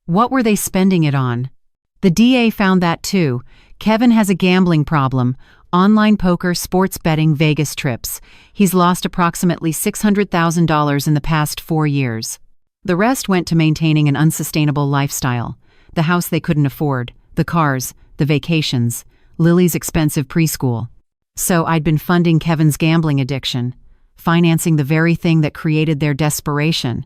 What were they spending it on? The DA found that too. Kevin has a gambling problem. Online poker, sports betting, Vegas trips. He's lost approximately $600,000 in the past 4 years. The rest went to maintaining an unsustainable lifestyle. The house they couldn't afford, the cars, the vacations, Lily's expensive preschool. So I'd been funding Kevin's gambling addiction, financing the very thing that created their desperation.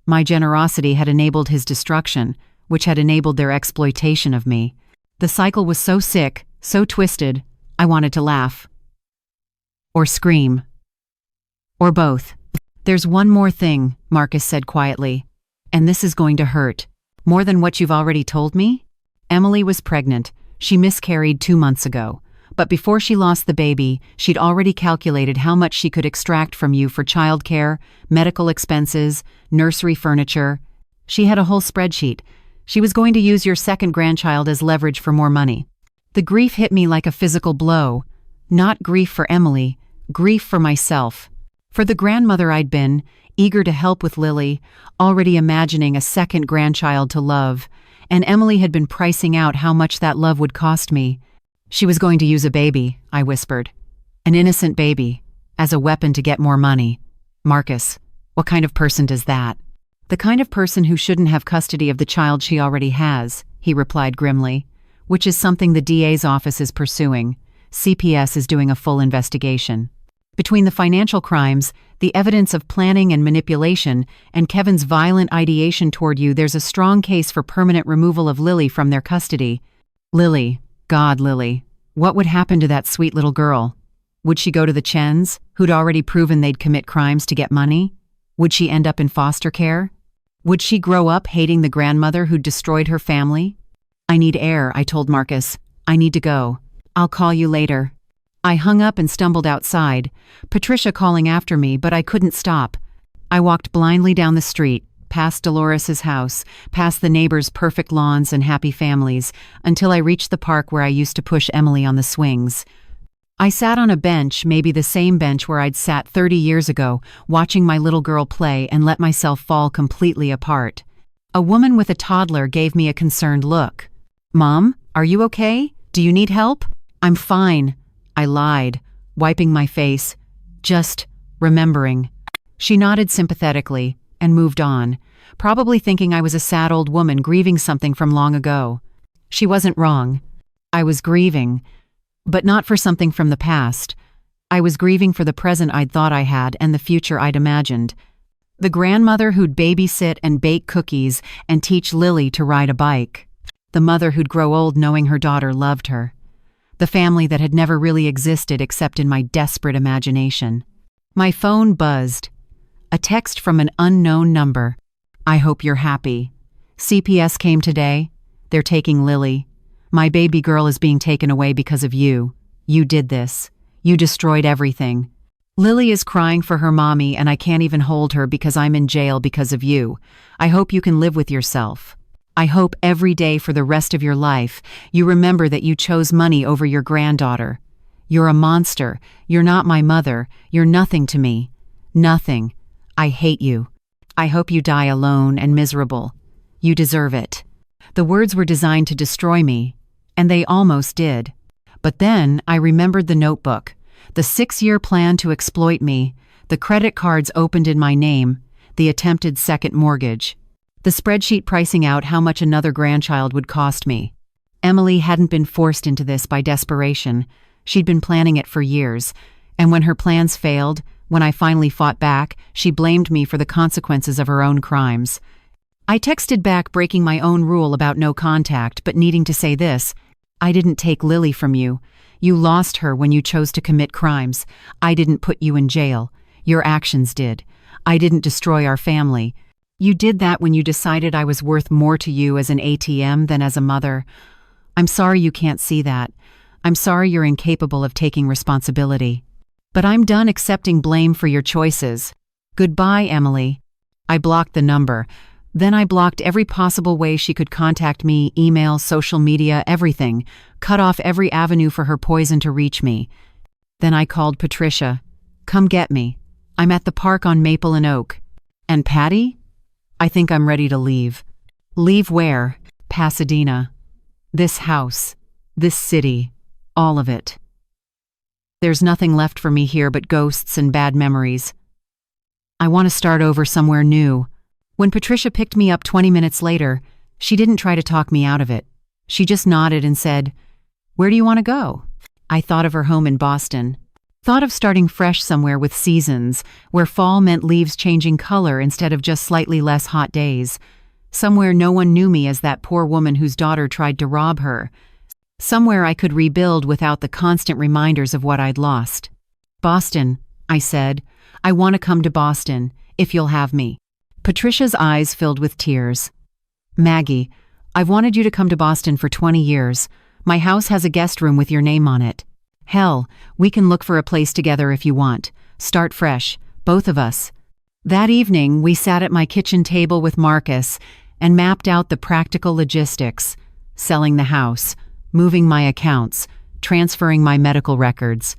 My generosity had enabled his destruction, which had enabled their exploitation of me. The cycle was so sick, so twisted, I wanted to laugh. Or scream. Or both. There's one more thing, Marcus said quietly. And this is going to hurt. More than what you've already told me? Emily was pregnant. She miscarried 2 months ago. But before she lost the baby, she'd already calculated how much she could extract from you for childcare, medical expenses, nursery furniture. She had a whole spreadsheet. She was going to use your second grandchild as leverage for more money. The grief hit me like a physical blow. Not grief for Emily, grief for myself. For the grandmother I'd been, eager to help with Lily, already imagining a second grandchild to love, and Emily had been pricing out how much that love would cost me. She was going to use a baby, I whispered. An innocent baby, as a weapon to get more money. Marcus, what kind of person does that? The kind of person who shouldn't have custody of the child she already has, he replied grimly. Which is something the DA's office is pursuing. CPS is doing a full investigation. Between the financial crimes, the evidence of planning and manipulation, and Kevin's violent ideation toward you, there's a strong case for permanent removal of Lily from their custody. Lily, God, Lily, what would happen to that sweet little girl? Would she go to the Chens, who'd already proven they'd commit crimes to get money? Would she end up in foster care? Would she grow up hating the grandmother who'd destroyed her family? I need air, I told Marcus. I need to go. I'll call you later. I hung up and stumbled outside, Patricia calling after me, but I couldn't stop. I walked blindly down the street, past Dolores's house, past the neighbors' perfect lawns and happy families, until I reached the park where I used to push Emily on the swings. I sat on a bench, maybe the same bench where I'd sat 30 years ago, watching my little girl play and let myself fall completely apart. A woman with a toddler gave me a concerned look. Mom, are you okay? Do you need help? I'm fine, I lied, wiping my face, just remembering. She nodded sympathetically and moved on, probably thinking I was a sad old woman grieving something from long ago. She wasn't wrong. I was grieving, but not for something from the past. I was grieving for the present I'd thought I had and the future I'd imagined. The grandmother who'd babysit and bake cookies and teach Lily to ride a bike. The mother who'd grow old knowing her daughter loved her. The family that had never really existed except in my desperate imagination. My phone buzzed. A text from an unknown number. I hope you're happy. CPS came today. They're taking Lily. My baby girl is being taken away because of you. You did this. You destroyed everything. Lily is crying for her mommy and I can't even hold her because I'm in jail because of you. I hope you can live with yourself. I hope every day for the rest of your life you remember that you chose money over your granddaughter. You're a monster. You're not my mother. You're nothing to me. Nothing. I hate you. I hope you die alone and miserable. You deserve it. The words were designed to destroy me, and they almost did. But then I remembered the notebook, the 6-year plan to exploit me, the credit cards opened in my name, the attempted second mortgage. The spreadsheet pricing out how much another grandchild would cost me. Emily hadn't been forced into this by desperation. She'd been planning it for years, and when her plans failed, when I finally fought back, she blamed me for the consequences of her own crimes. I texted back breaking my own rule about no contact, but needing to say this: I didn't take Lily from you. You lost her when you chose to commit crimes. I didn't put you in jail. Your actions did. I didn't destroy our family. You did that when you decided I was worth more to you as an ATM than as a mother. I'm sorry you can't see that. I'm sorry you're incapable of taking responsibility. But I'm done accepting blame for your choices. Goodbye, Emily. I blocked the number. Then I blocked every possible way she could contact me, email, social media, everything. Cut off every avenue for her poison to reach me. Then I called Patricia. Come get me. I'm at the park on Maple and Oak. And Patty? I think I'm ready to leave. Leave where? Pasadena. This house. This city. All of it. There's nothing left for me here but ghosts and bad memories. I want to start over somewhere new. When Patricia picked me up 20 minutes later, she didn't try to talk me out of it. She just nodded and said, "Where do you want to go?" I thought of her home in Boston. Thought of starting fresh somewhere with seasons, where fall meant leaves changing color instead of just slightly less hot days. Somewhere no one knew me as that poor woman whose daughter tried to rob her. Somewhere I could rebuild without the constant reminders of what I'd lost. "Boston," I said. "I want to come to Boston, if you'll have me." Patricia's eyes filled with tears. "Maggie, I've wanted you to come to Boston for 20 years. My house has a guest room with your name on it. Hell, we can look for a place together if you want. Start fresh, both of us." That evening, we sat at my kitchen table with Marcus and mapped out the practical logistics: selling the house, moving my accounts, transferring my medical records.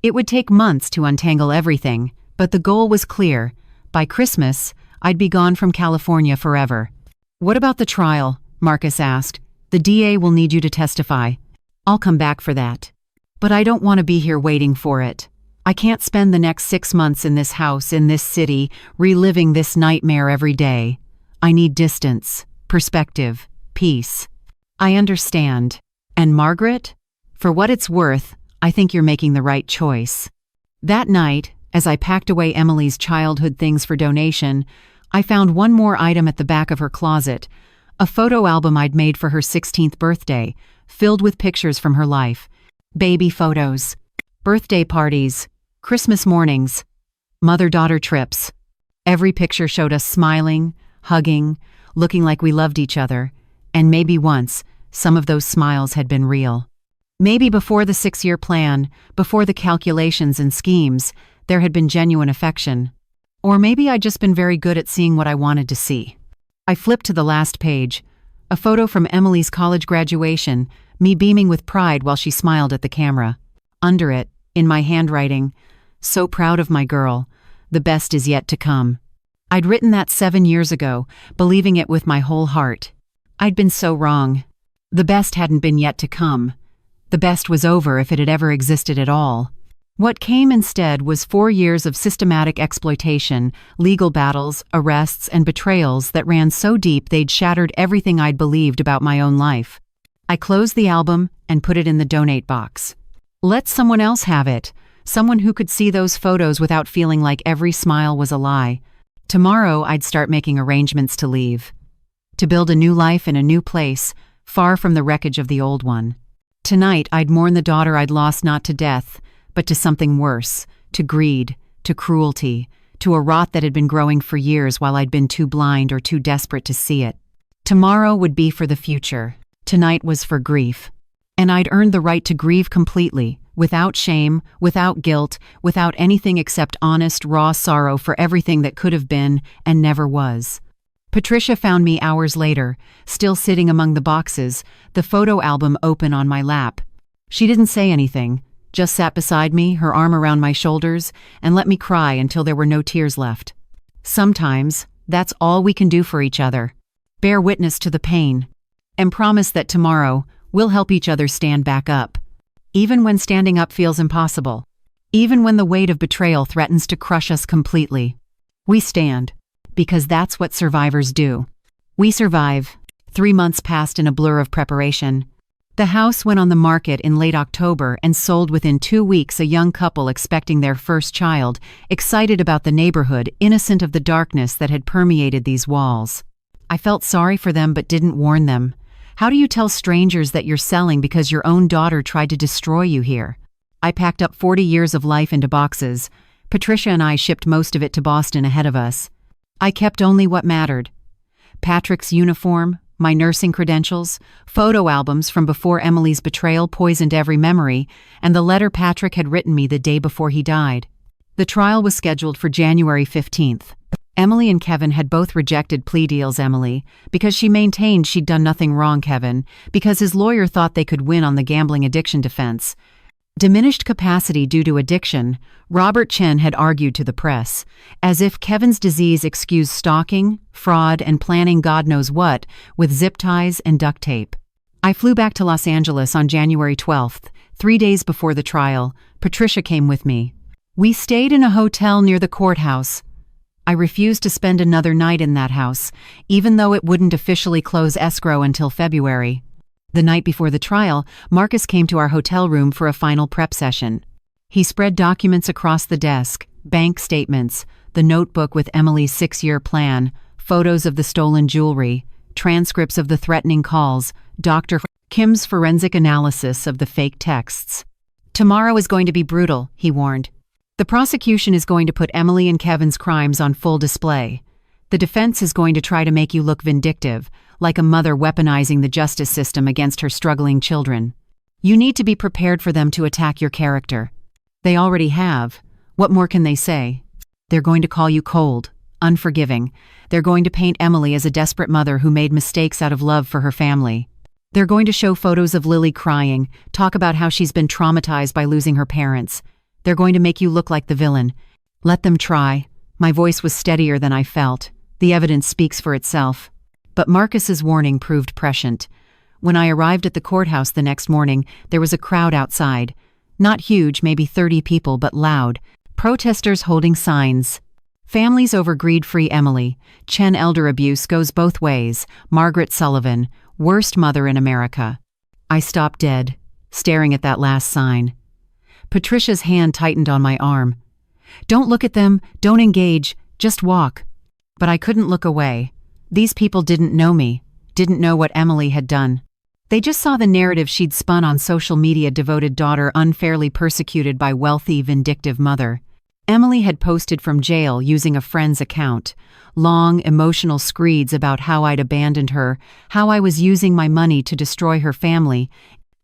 It would take months to untangle everything, but the goal was clear. By Christmas, I'd be gone from California forever. "What about the trial?" Marcus asked. "The DA will need you to testify." "I'll come back for that. But I don't want to be here waiting for it. I can't spend the next 6 months in this house, in this city, reliving this nightmare every day. I need distance, perspective, peace." "I understand. And Margaret? For what it's worth, I think you're making the right choice." That night, as I packed away Emily's childhood things for donation, I found one more item at the back of her closet, a photo album I'd made for her 16th birthday, filled with pictures from her life. Baby photos, birthday parties, Christmas mornings, mother-daughter trips. Every picture showed us smiling, hugging, looking like we loved each other, and maybe once, some of those smiles had been real. Maybe before the 6-year plan, before the calculations and schemes, there had been genuine affection. Or maybe I'd just been very good at seeing what I wanted to see. I flipped to the last page, a photo from Emily's college graduation, me beaming with pride while she smiled at the camera. Under it, in my handwriting, "So proud of my girl. The best is yet to come." I'd written that 7 years ago, believing it with my whole heart. I'd been so wrong. The best hadn't been yet to come. The best was over if it had ever existed at all. What came instead was 4 years of systematic exploitation, legal battles, arrests, and betrayals that ran so deep they'd shattered everything I'd believed about my own life. I closed the album and put it in the donate box. Let someone else have it, someone who could see those photos without feeling like every smile was a lie. Tomorrow I'd start making arrangements to leave. To build a new life in a new place, far from the wreckage of the old one. Tonight I'd mourn the daughter I'd lost not to death, but to something worse, to greed, to cruelty, to a rot that had been growing for years while I'd been too blind or too desperate to see it. Tomorrow would be for the future. Tonight was for grief. And I'd earned the right to grieve completely, without shame, without guilt, without anything except honest, raw sorrow for everything that could have been and never was. Patricia found me hours later, still sitting among the boxes, the photo album open on my lap. She didn't say anything, just sat beside me, her arm around my shoulders, and let me cry until there were no tears left. Sometimes, that's all we can do for each other. Bear witness to the pain. And promise that tomorrow, we'll help each other stand back up. Even when standing up feels impossible. Even when the weight of betrayal threatens to crush us completely. We stand. Because that's what survivors do. We survive. 3 months passed in a blur of preparation. The house went on the market in late October and sold within 2 weeks. A young couple expecting their first child, excited about the neighborhood, innocent of the darkness that had permeated these walls. I felt sorry for them but didn't warn them. How do you tell strangers that you're selling because your own daughter tried to destroy you here? I packed up 40 years of life into boxes. Patricia and I shipped most of it to Boston ahead of us. I kept only what mattered. Patrick's uniform, my nursing credentials, photo albums from before Emily's betrayal poisoned every memory, and the letter Patrick had written me the day before he died. The trial was scheduled for January 15th. Emily and Kevin had both rejected plea deals. Emily, because she maintained she'd done nothing wrong. Kevin, because his lawyer thought they could win on the gambling addiction defense. Diminished capacity due to addiction, Robert Chen had argued to the press, as if Kevin's disease excused stalking, fraud, and planning God knows what with zip ties and duct tape. I flew back to Los Angeles on January 12th, 3 days before the trial. Patricia came with me. We stayed in a hotel near the courthouse. I refused to spend another night in that house, even though it wouldn't officially close escrow until February. The night before the trial, Marcus came to our hotel room for a final prep session. He spread documents across the desk, bank statements, the notebook with Emily's 6-year plan, photos of the stolen jewelry, transcripts of the threatening calls, Dr. Kim's forensic analysis of the fake texts. "Tomorrow is going to be brutal," he warned. "The prosecution is going to put Emily and Kevin's crimes on full display. The defense is going to try to make you look vindictive, like a mother weaponizing the justice system against her struggling children. You need to be prepared for them to attack your character. They already have. What more can they say? They're going to call you cold, unforgiving. They're going to paint Emily as a desperate mother who made mistakes out of love for her family. They're going to show photos of Lily crying, talk about how she's been traumatized by losing her parents. They're going to make you look like the villain. Let them try." My voice was steadier than I felt. The evidence speaks for itself. But Marcus's warning proved prescient. When I arrived at the courthouse the next morning, there was a crowd outside. Not huge, maybe 30 people, but loud. Protesters holding signs. "Families over greed-free Emily. Chen elder abuse goes both ways. Margaret Sullivan. Worst mother in America." I stopped dead, staring at that last sign. Patricia's hand tightened on my arm. "Don't look at them, don't engage, just walk." But I couldn't look away. These people didn't know me, didn't know what Emily had done. They just saw the narrative she'd spun on social media: devoted daughter unfairly persecuted by wealthy, vindictive mother. Emily had posted from jail using a friend's account. Long, emotional screeds about how I'd abandoned her, how I was using my money to destroy her family,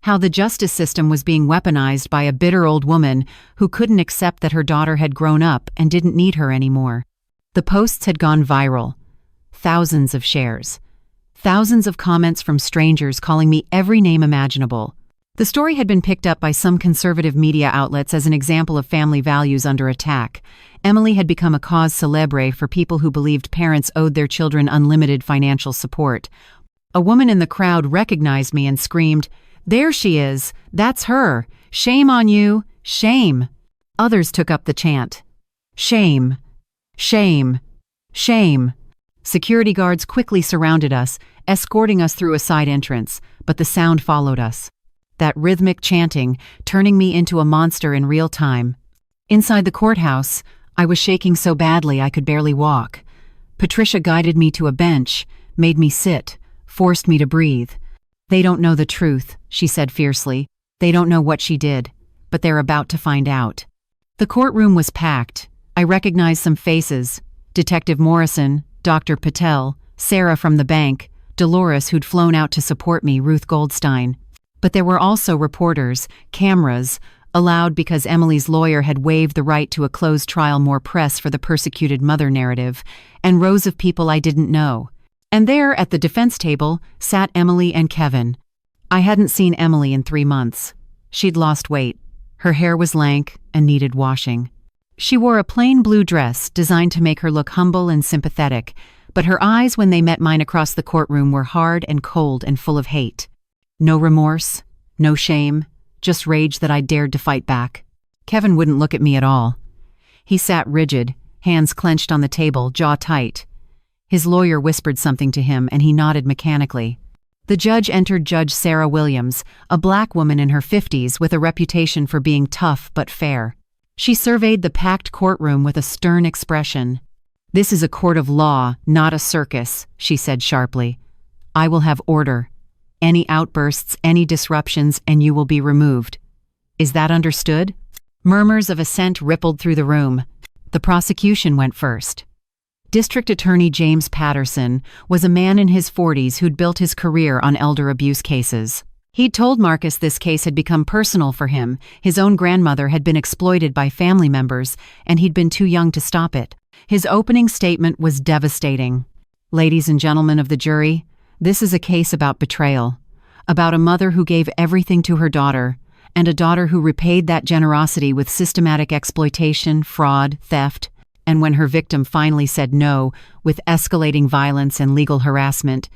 how the justice system was being weaponized by a bitter old woman who couldn't accept that her daughter had grown up and didn't need her anymore. The posts had gone viral. Thousands of shares. Thousands of comments from strangers calling me every name imaginable. The story had been picked up by some conservative media outlets as an example of family values under attack. Emily had become a cause célèbre for people who believed parents owed their children unlimited financial support. A woman in the crowd recognized me and screamed, "There she is! That's her! Shame on you! Shame!" Others took up the chant. "Shame! Shame! Shame!" Security guards quickly surrounded us, escorting us through a side entrance, but the sound followed us. That rhythmic chanting, turning me into a monster in real time. Inside the courthouse, I was shaking so badly I could barely walk. Patricia guided me to a bench, made me sit, forced me to breathe. "They don't know the truth," she said fiercely. "They don't know what she did, but they're about to find out." The courtroom was packed. I recognized some faces: Detective Morrison, Dr. Patel, Sarah from the bank, Dolores, who'd flown out to support me, Ruth Goldstein. But there were also reporters, cameras, allowed because Emily's lawyer had waived the right to a closed trial, more press for the persecuted mother narrative, and rows of people I didn't know. And there, at the defense table, sat Emily and Kevin. I hadn't seen Emily in 3 months. She'd lost weight. Her hair was lank and needed washing. She wore a plain blue dress designed to make her look humble and sympathetic, but her eyes, when they met mine across the courtroom, were hard and cold and full of hate. No remorse, no shame, just rage that I dared to fight back. Kevin wouldn't look at me at all. He sat rigid, hands clenched on the table, jaw tight. His lawyer whispered something to him, and he nodded mechanically. The judge entered, Judge Sarah Williams, a black woman in her 50s with a reputation for being tough but fair. She surveyed the packed courtroom with a stern expression. "This is a court of law, not a circus," she said sharply. "I will have order. Any outbursts, any disruptions, and you will be removed. Is that understood?" Murmurs of assent rippled through the room. The prosecution went first. District Attorney James Patterson was a man in his 40s who'd built his career on elder abuse cases. He'd told Marcus this case had become personal for him. His own grandmother had been exploited by family members, and he'd been too young to stop it. His opening statement was devastating. "Ladies and gentlemen of the jury, this is a case about betrayal, about a mother who gave everything to her daughter, and a daughter who repaid that generosity with systematic exploitation, fraud, theft, and when her victim finally said no, with escalating violence and legal harassment.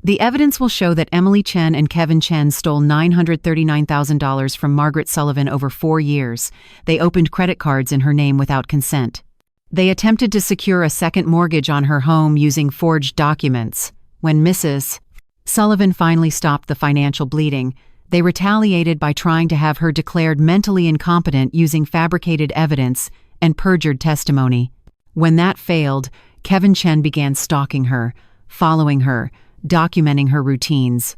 The evidence will show that Emily Chen and Kevin Chen stole $939,000 from Margaret Sullivan over 4 years. They opened credit cards in her name without consent. They attempted to secure a second mortgage on her home using forged documents. When Mrs. Sullivan finally stopped the financial bleeding, they retaliated by trying to have her declared mentally incompetent using fabricated evidence and perjured testimony. When that failed, Kevin Chen began stalking her, following her, documenting her routines,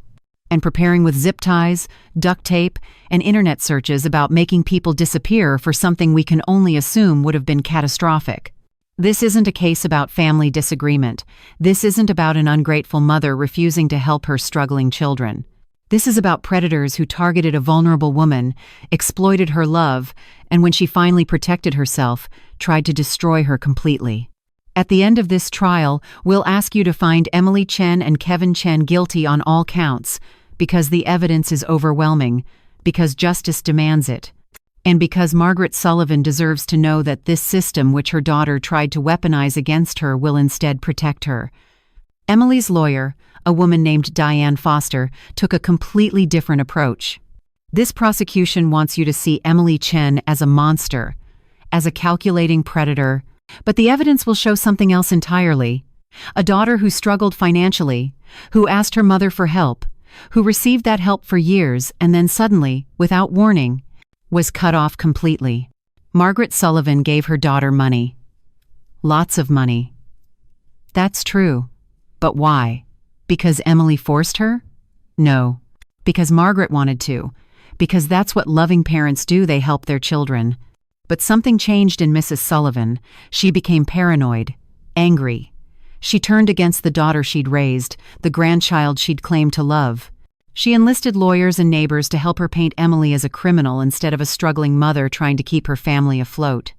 and preparing with zip ties, duct tape, and internet searches about making people disappear for something we can only assume would have been catastrophic. This isn't a case about family disagreement. This isn't about an ungrateful mother refusing to help her struggling children. This is about predators who targeted a vulnerable woman, exploited her love, and when she finally protected herself, tried to destroy her completely. At the end of this trial, we'll ask you to find Emily Chen and Kevin Chen guilty on all counts, because the evidence is overwhelming, because justice demands it, and because Margaret Sullivan deserves to know that this system which her daughter tried to weaponize against her will instead protect her. Emily's lawyer, a woman named Diane Foster, took a completely different approach. This prosecution wants you to see Emily Chen as a monster, as a calculating predator, but the evidence will show something else entirely. A daughter who struggled financially, who asked her mother for help, who received that help for years and then suddenly, without warning, was cut off completely. Margaret Sullivan gave her daughter money. Lots of money. That's true. But why? Because Emily forced her? No. Because Margaret wanted to. Because that's what loving parents do, they help their children. But something changed in Mrs. Sullivan. She became paranoid, angry. She turned against the daughter she'd raised, the grandchild she'd claimed to love. She enlisted lawyers and neighbors to help her paint Emily as a criminal instead of a struggling mother trying to keep her family afloat.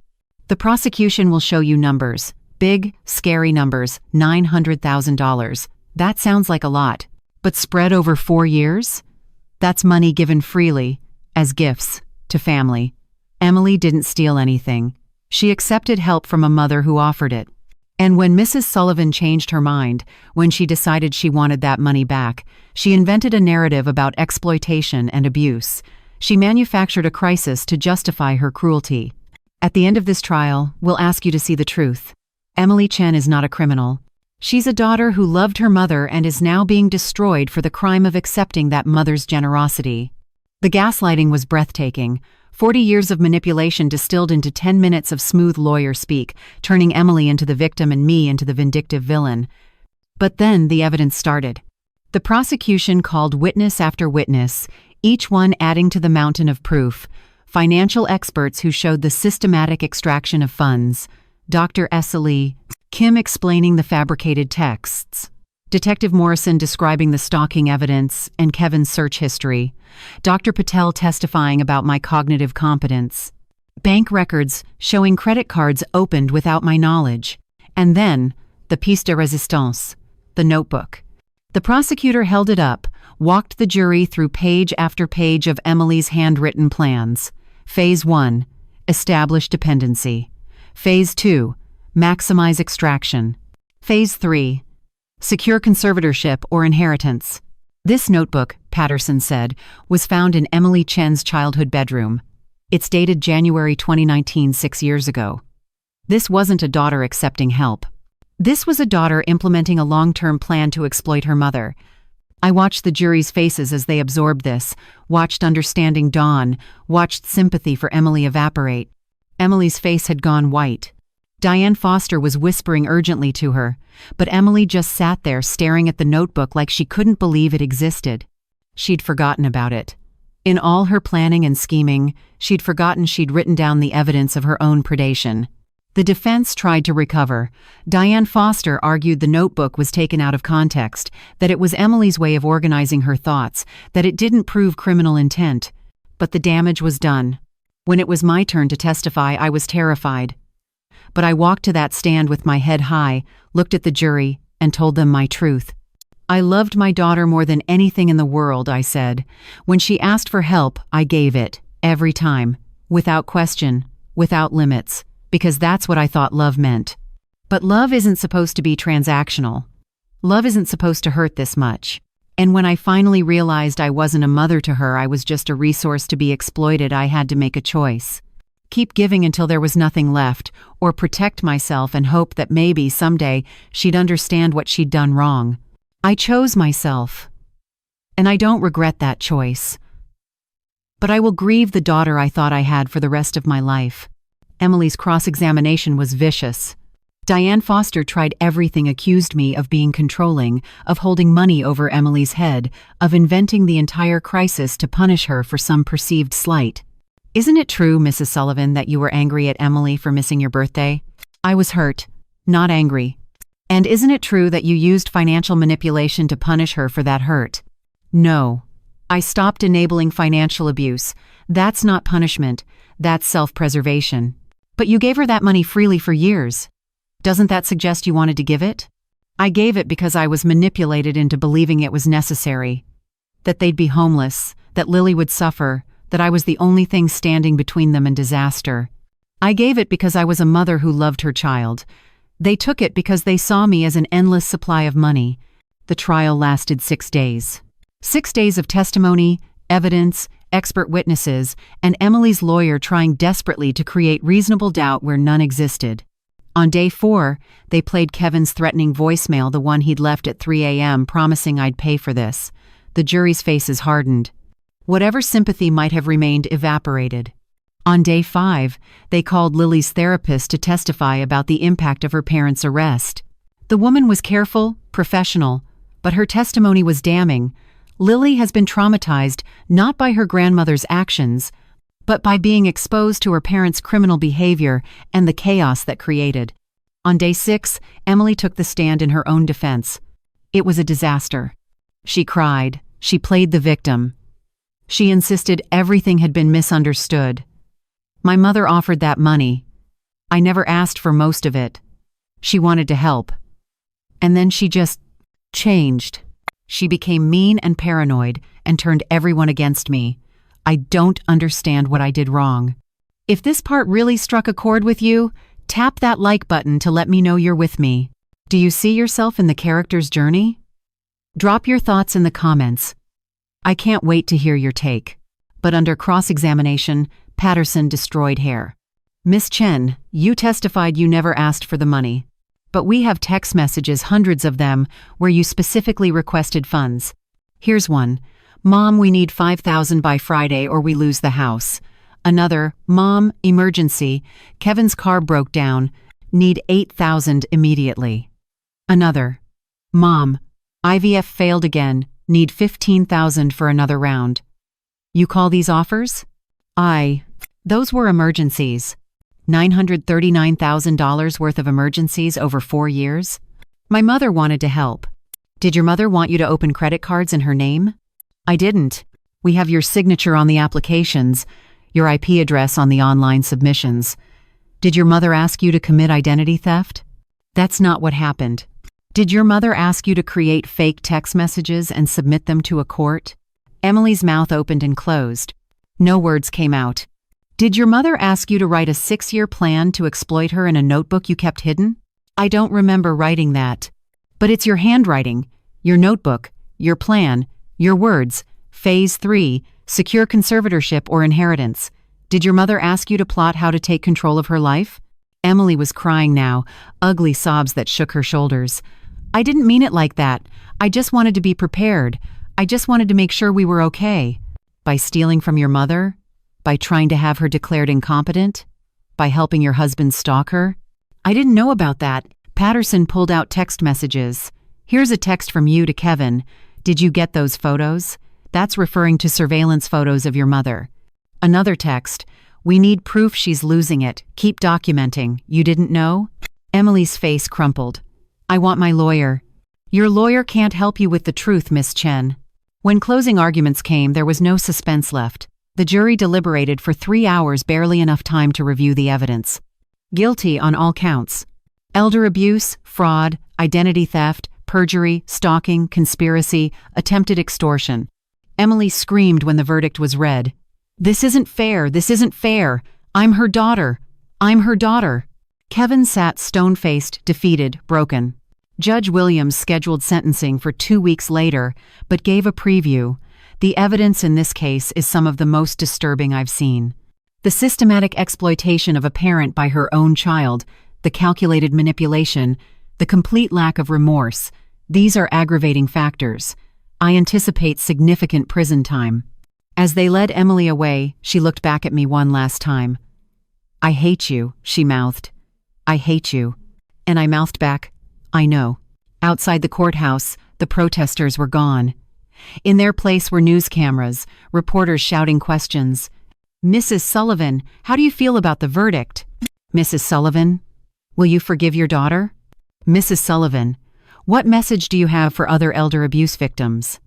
The prosecution will show you numbers. Big, scary numbers, $900,000. That sounds like a lot. But spread over 4 years? That's money given freely, as gifts, to family. Emily didn't steal anything. She accepted help from a mother who offered it. And when Mrs. Sullivan changed her mind, when she decided she wanted that money back, she invented a narrative about exploitation and abuse. She manufactured a crisis to justify her cruelty. At the end of this trial, we'll ask you to see the truth. Emily Chen is not a criminal. She's a daughter who loved her mother and is now being destroyed for the crime of accepting that mother's generosity. The gaslighting was breathtaking. 40 years of manipulation distilled into 10 minutes of smooth lawyer speak, turning Emily into the victim and me into the vindictive villain. But then the evidence started. The prosecution called witness after witness, each one adding to the mountain of proof. Financial experts who showed the systematic extraction of funds. Dr. Esselie, Kim explaining the fabricated texts. Detective Morrison describing the stalking evidence and Kevin's search history. Dr. Patel testifying about my cognitive competence. Bank records showing credit cards opened without my knowledge. And then, the piece de résistance, the notebook. The prosecutor held it up, walked the jury through page after page of Emily's handwritten plans. Phase 1, establish dependency. Phase 2, maximize extraction. Phase 3, secure conservatorship or inheritance. This notebook, Patterson said, was found in Emily Chen's childhood bedroom. It's dated January 2019, 6 years ago. This wasn't a daughter accepting help. This was a daughter implementing a long-term plan to exploit her mother. I watched the jury's faces as they absorbed this, watched understanding dawn, watched sympathy for Emily evaporate. Emily's face had gone white. Diane Foster was whispering urgently to her, but Emily just sat there staring at the notebook like she couldn't believe it existed. She'd forgotten about it. In all her planning and scheming, she'd forgotten she'd written down the evidence of her own predation. The defense tried to recover. Diane Foster argued the notebook was taken out of context, that it was Emily's way of organizing her thoughts, that it didn't prove criminal intent. But the damage was done. When it was my turn to testify, I was terrified. But I walked to that stand with my head high, looked at the jury, and told them my truth. I loved my daughter more than anything in the world, I said. When she asked for help, I gave it, every time, without question, without limits, because that's what I thought love meant. But love isn't supposed to be transactional. Love isn't supposed to hurt this much. And when I finally realized I wasn't a mother to her, I was just a resource to be exploited, I had to make a choice. Keep giving until there was nothing left, or protect myself and hope that maybe someday she'd understand what she'd done wrong. I chose myself. And I don't regret that choice. But I will grieve the daughter I thought I had for the rest of my life. Emily's cross-examination was vicious. Diane Foster tried everything, accused me of being controlling, of holding money over Emily's head, of inventing the entire crisis to punish her for some perceived slight. Isn't it true, Mrs. Sullivan, that you were angry at Emily for missing your birthday? I was hurt, not angry. And isn't it true that you used financial manipulation to punish her for that hurt? No. I stopped enabling financial abuse. That's not punishment, that's self-preservation. But you gave her that money freely for years. Doesn't that suggest you wanted to give it? I gave it because I was manipulated into believing it was necessary. That they'd be homeless, that Lily would suffer, that I was the only thing standing between them and disaster. I gave it because I was a mother who loved her child. They took it because they saw me as an endless supply of money. The trial lasted 6 days. 6 days of testimony, evidence, expert witnesses, and Emily's lawyer trying desperately to create reasonable doubt where none existed. On day 4, they played Kevin's threatening voicemail, the one he'd left at 3 a.m., promising I'd pay for this. The jury's faces hardened. Whatever sympathy might have remained evaporated. On day 5, they called Lily's therapist to testify about the impact of her parents' arrest. The woman was careful, professional, but her testimony was damning. Lily has been traumatized not by her grandmother's actions, but by being exposed to her parents' criminal behavior and the chaos that created. On day 6, Emily took the stand in her own defense. It was a disaster. She cried. She played the victim. She insisted everything had been misunderstood. My mother offered that money. I never asked for most of it. She wanted to help. And then she just changed. She became mean and paranoid and turned everyone against me. I don't understand what I did wrong. If this part really struck a chord with you, tap that like button to let me know you're with me. Do you see yourself in the character's journey? Drop your thoughts in the comments. I can't wait to hear your take. But under cross-examination, Patterson destroyed hair. Miss Chen, you testified you never asked for the money. But we have text messages, hundreds of them, where you specifically requested funds. Here's one. Mom, we need $5,000 by Friday or we lose the house. Another, Mom, emergency. Kevin's car broke down. Need $8,000 immediately. Another, Mom, IVF failed again. Need $15,000 for another round. You call these offers? Those were emergencies. $939,000 worth of emergencies over 4 years? My mother wanted to help. Did your mother want you to open credit cards in her name? I didn't. We have your signature on the applications, your IP address on the online submissions. Did your mother ask you to commit identity theft? That's not what happened. Did your mother ask you to create fake text messages and submit them to a court? Emily's mouth opened and closed. No words came out. Did your mother ask you to write a 6-year plan to exploit her in a notebook you kept hidden? I don't remember writing that. But it's your handwriting, your notebook, your plan, your words, Phase 3, secure conservatorship or inheritance. Did your mother ask you to plot how to take control of her life? Emily was crying now, ugly sobs that shook her shoulders. I didn't mean it like that. I just wanted to be prepared. I just wanted to make sure we were okay. By stealing from your mother? By trying to have her declared incompetent? By helping your husband stalk her? I didn't know about that. Patterson pulled out text messages. Here's a text from you to Kevin. Did you get those photos? That's referring to surveillance photos of your mother. Another text. We need proof she's losing it. Keep documenting. You didn't know? Emily's face crumpled. I want my lawyer. Your lawyer can't help you with the truth, Miss Chen. When closing arguments came, there was no suspense left. The jury deliberated for 3 hours, barely enough time to review the evidence. Guilty on all counts. Elder abuse, fraud, identity theft, perjury, stalking, conspiracy, attempted extortion. Emily screamed when the verdict was read. "This isn't fair, this isn't fair. I'm her daughter. I'm her daughter." Kevin sat stone-faced, defeated, broken. Judge Williams scheduled sentencing for 2 weeks later, but gave a preview. "The evidence in this case is some of the most disturbing I've seen. The systematic exploitation of a parent by her own child, the calculated manipulation, the complete lack of remorse, these are aggravating factors. I anticipate significant prison time." As they led Emily away, she looked back at me one last time. "I hate you," she mouthed. "I hate you." And I mouthed back, "I know." Outside the courthouse, the protesters were gone. In their place were news cameras, reporters shouting questions. "Mrs. Sullivan, how do you feel about the verdict?" "Mrs. Sullivan, will you forgive your daughter?" "Mrs. Sullivan, what message do you have for other elder abuse victims?"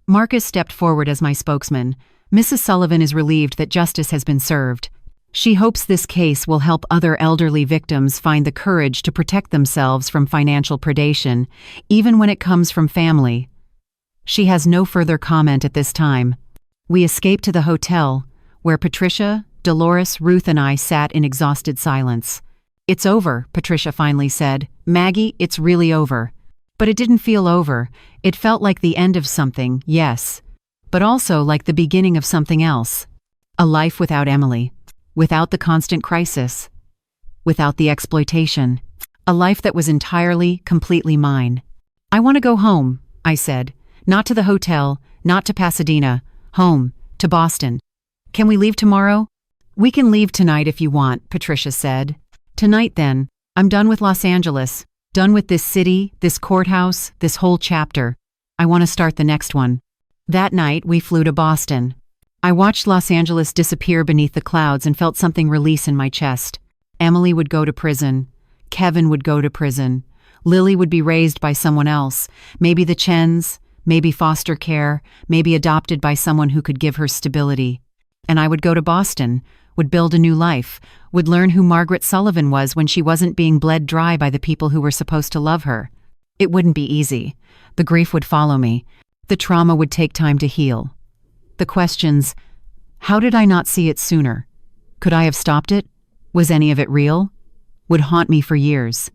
Marcus stepped forward as my spokesman. "Mrs. Sullivan is relieved that justice has been served. She hopes this case will help other elderly victims find the courage to protect themselves from financial predation, even when it comes from family." She has no further comment at this time. We escaped to the hotel, where Patricia, Dolores, Ruth, and I sat in exhausted silence. "It's over," Patricia finally said. "Maggie, it's really over." But it didn't feel over. It felt like the end of something, yes, but also like the beginning of something else. A life without Emily. Without the constant crisis. Without the exploitation. A life that was entirely, completely mine. "I want to go home," I said. "Not to the hotel, not to Pasadena. Home, to Boston." "Can we leave tomorrow?" "We can leave tonight if you want," Patricia said. "Tonight then. I'm done with Los Angeles. Done with this city, this courthouse, this whole chapter. I want to start the next one." That night, we flew to Boston. I watched Los Angeles disappear beneath the clouds and felt something release in my chest. Emily would go to prison. Kevin would go to prison. Lily would be raised by someone else. Maybe the Chens, maybe foster care, maybe adopted by someone who could give her stability. And I would go to Boston, would build a new life, would learn who Margaret Sullivan was when she wasn't being bled dry by the people who were supposed to love her. It wouldn't be easy. The grief would follow me. The trauma would take time to heal. The questions, how did I not see it sooner? Could I have stopped it? Was any of it real? Would haunt me for years.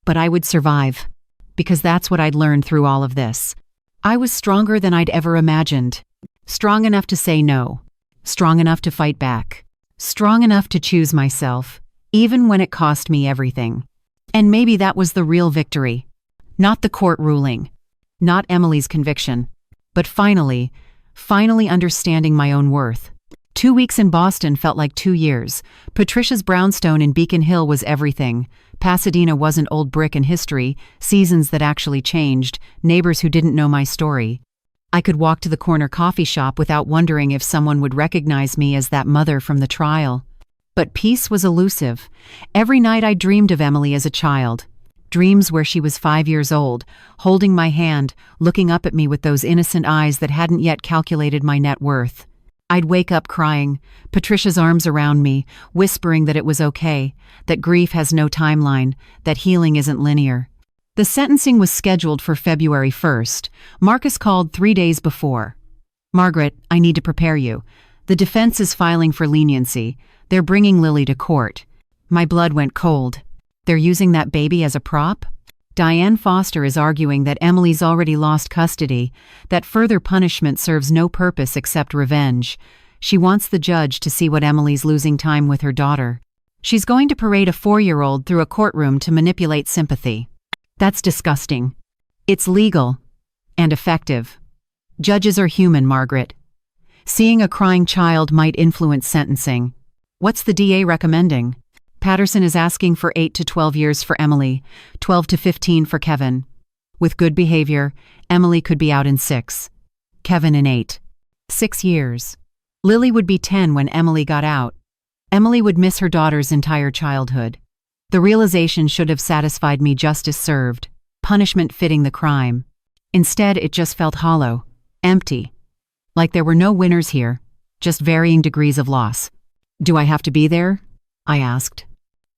But I would survive, because that's what I'd learned through all of this. I was stronger than I'd ever imagined. Strong enough to say no. Strong enough to fight back. Strong enough to choose myself, even when it cost me everything. And maybe that was the real victory. Not the court ruling. Not Emily's conviction. But finally understanding my own worth. 2 weeks in Boston felt like 2 years. Patricia's brownstone in Beacon Hill was everything. Pasadena wasn't old brick in history, seasons that actually changed, neighbors who didn't know my story. I could walk to the corner coffee shop without wondering if someone would recognize me as that mother from the trial. But peace was elusive. Every night I dreamed of Emily as a child. Dreams where she was 5 years old, holding my hand, looking up at me with those innocent eyes that hadn't yet calculated my net worth. I'd wake up crying, Patricia's arms around me, whispering that it was okay, that grief has no timeline, that healing isn't linear. The sentencing was scheduled for February 1st. Marcus called 3 days before. "Margaret, I need to prepare you. The defense is filing for leniency. They're bringing Lily to court." My blood went cold. They're using that baby as a prop? Diane Foster is arguing that Emily's already lost custody, that further punishment serves no purpose except revenge. She wants the judge to see what Emily's losing time with her daughter. She's going to parade a 4-year-old through a courtroom to manipulate sympathy. That's disgusting. It's legal. And effective. Judges are human, Margaret. Seeing a crying child might influence sentencing. What's the DA recommending? Patterson is asking for 8 to 12 years for Emily, 12 to 15 for Kevin. With good behavior, Emily could be out in 6. Kevin in 8. 6 years. Lily would be 10 when Emily got out. Emily would miss her daughter's entire childhood. The realization should have satisfied me justice served, punishment fitting the crime. Instead, it just felt hollow, empty. Like there were no winners here, just varying degrees of loss. "Do I have to be there?" I asked.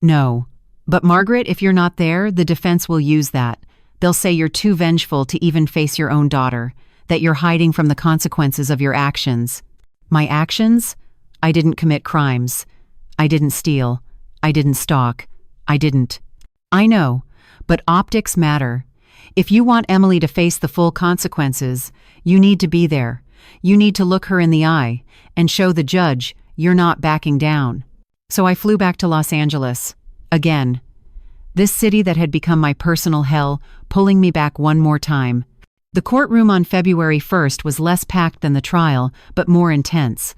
"No. But Margaret, if you're not there, the defense will use that. They'll say you're too vengeful to even face your own daughter, that you're hiding from the consequences of your actions. My actions? I didn't commit crimes. I didn't steal. I didn't stalk. I didn't. I know, but optics matter. If you want Emily to face the full consequences, you need to be there. You need to look her in the eye and show the judge you're not backing down. So I flew back to Los Angeles. Again. This city that had become my personal hell, pulling me back one more time. The courtroom on February 1st was less packed than the trial, but more intense.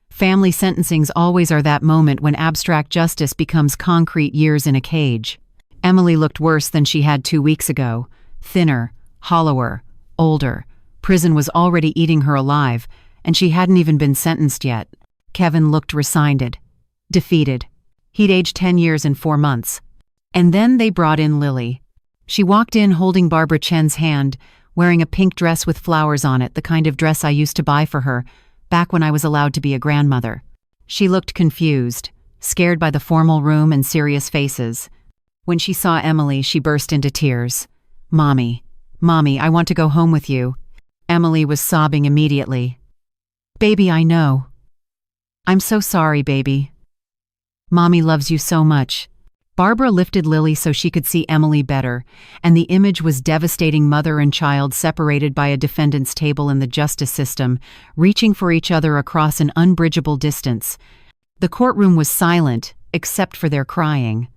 Family sentencings always are that moment when abstract justice becomes concrete years in a cage. Emily looked worse than she had 2 weeks ago. Thinner, hollower, older. Prison was already eating her alive, and she hadn't even been sentenced yet. Kevin looked resigned, defeated. He'd aged 10 years in 4 months. And then they brought in Lily. She walked in holding Barbara Chen's hand, wearing a pink dress with flowers on it, the kind of dress I used to buy for her, back when I was allowed to be a grandmother. She looked confused, scared by the formal room and serious faces. When she saw Emily, she burst into tears. Mommy, I want to go home with you." Emily was sobbing immediately. "Baby, I know. I'm so sorry, baby. Mommy loves you so much." Barbara lifted Lily so she could see Emily better, and the image was devastating: mother and child separated by a defendant's table in the justice system, reaching for each other across an unbridgeable distance. The courtroom was silent, except for their crying.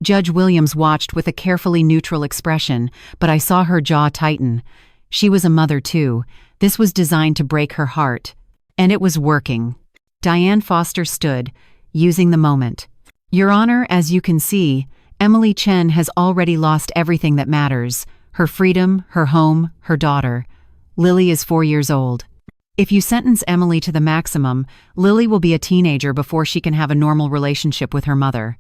Judge Williams watched with a carefully neutral expression, but I saw her jaw tighten. She was a mother too. This was designed to break her heart. And it was working. Diane Foster stood, using the moment. "Your Honor, as you can see, Emily Chen has already lost everything that matters: her freedom, her home, her daughter. Lily is 4 years old. If you sentence Emily to the maximum, Lily will be a teenager before she can have a normal relationship with her mother.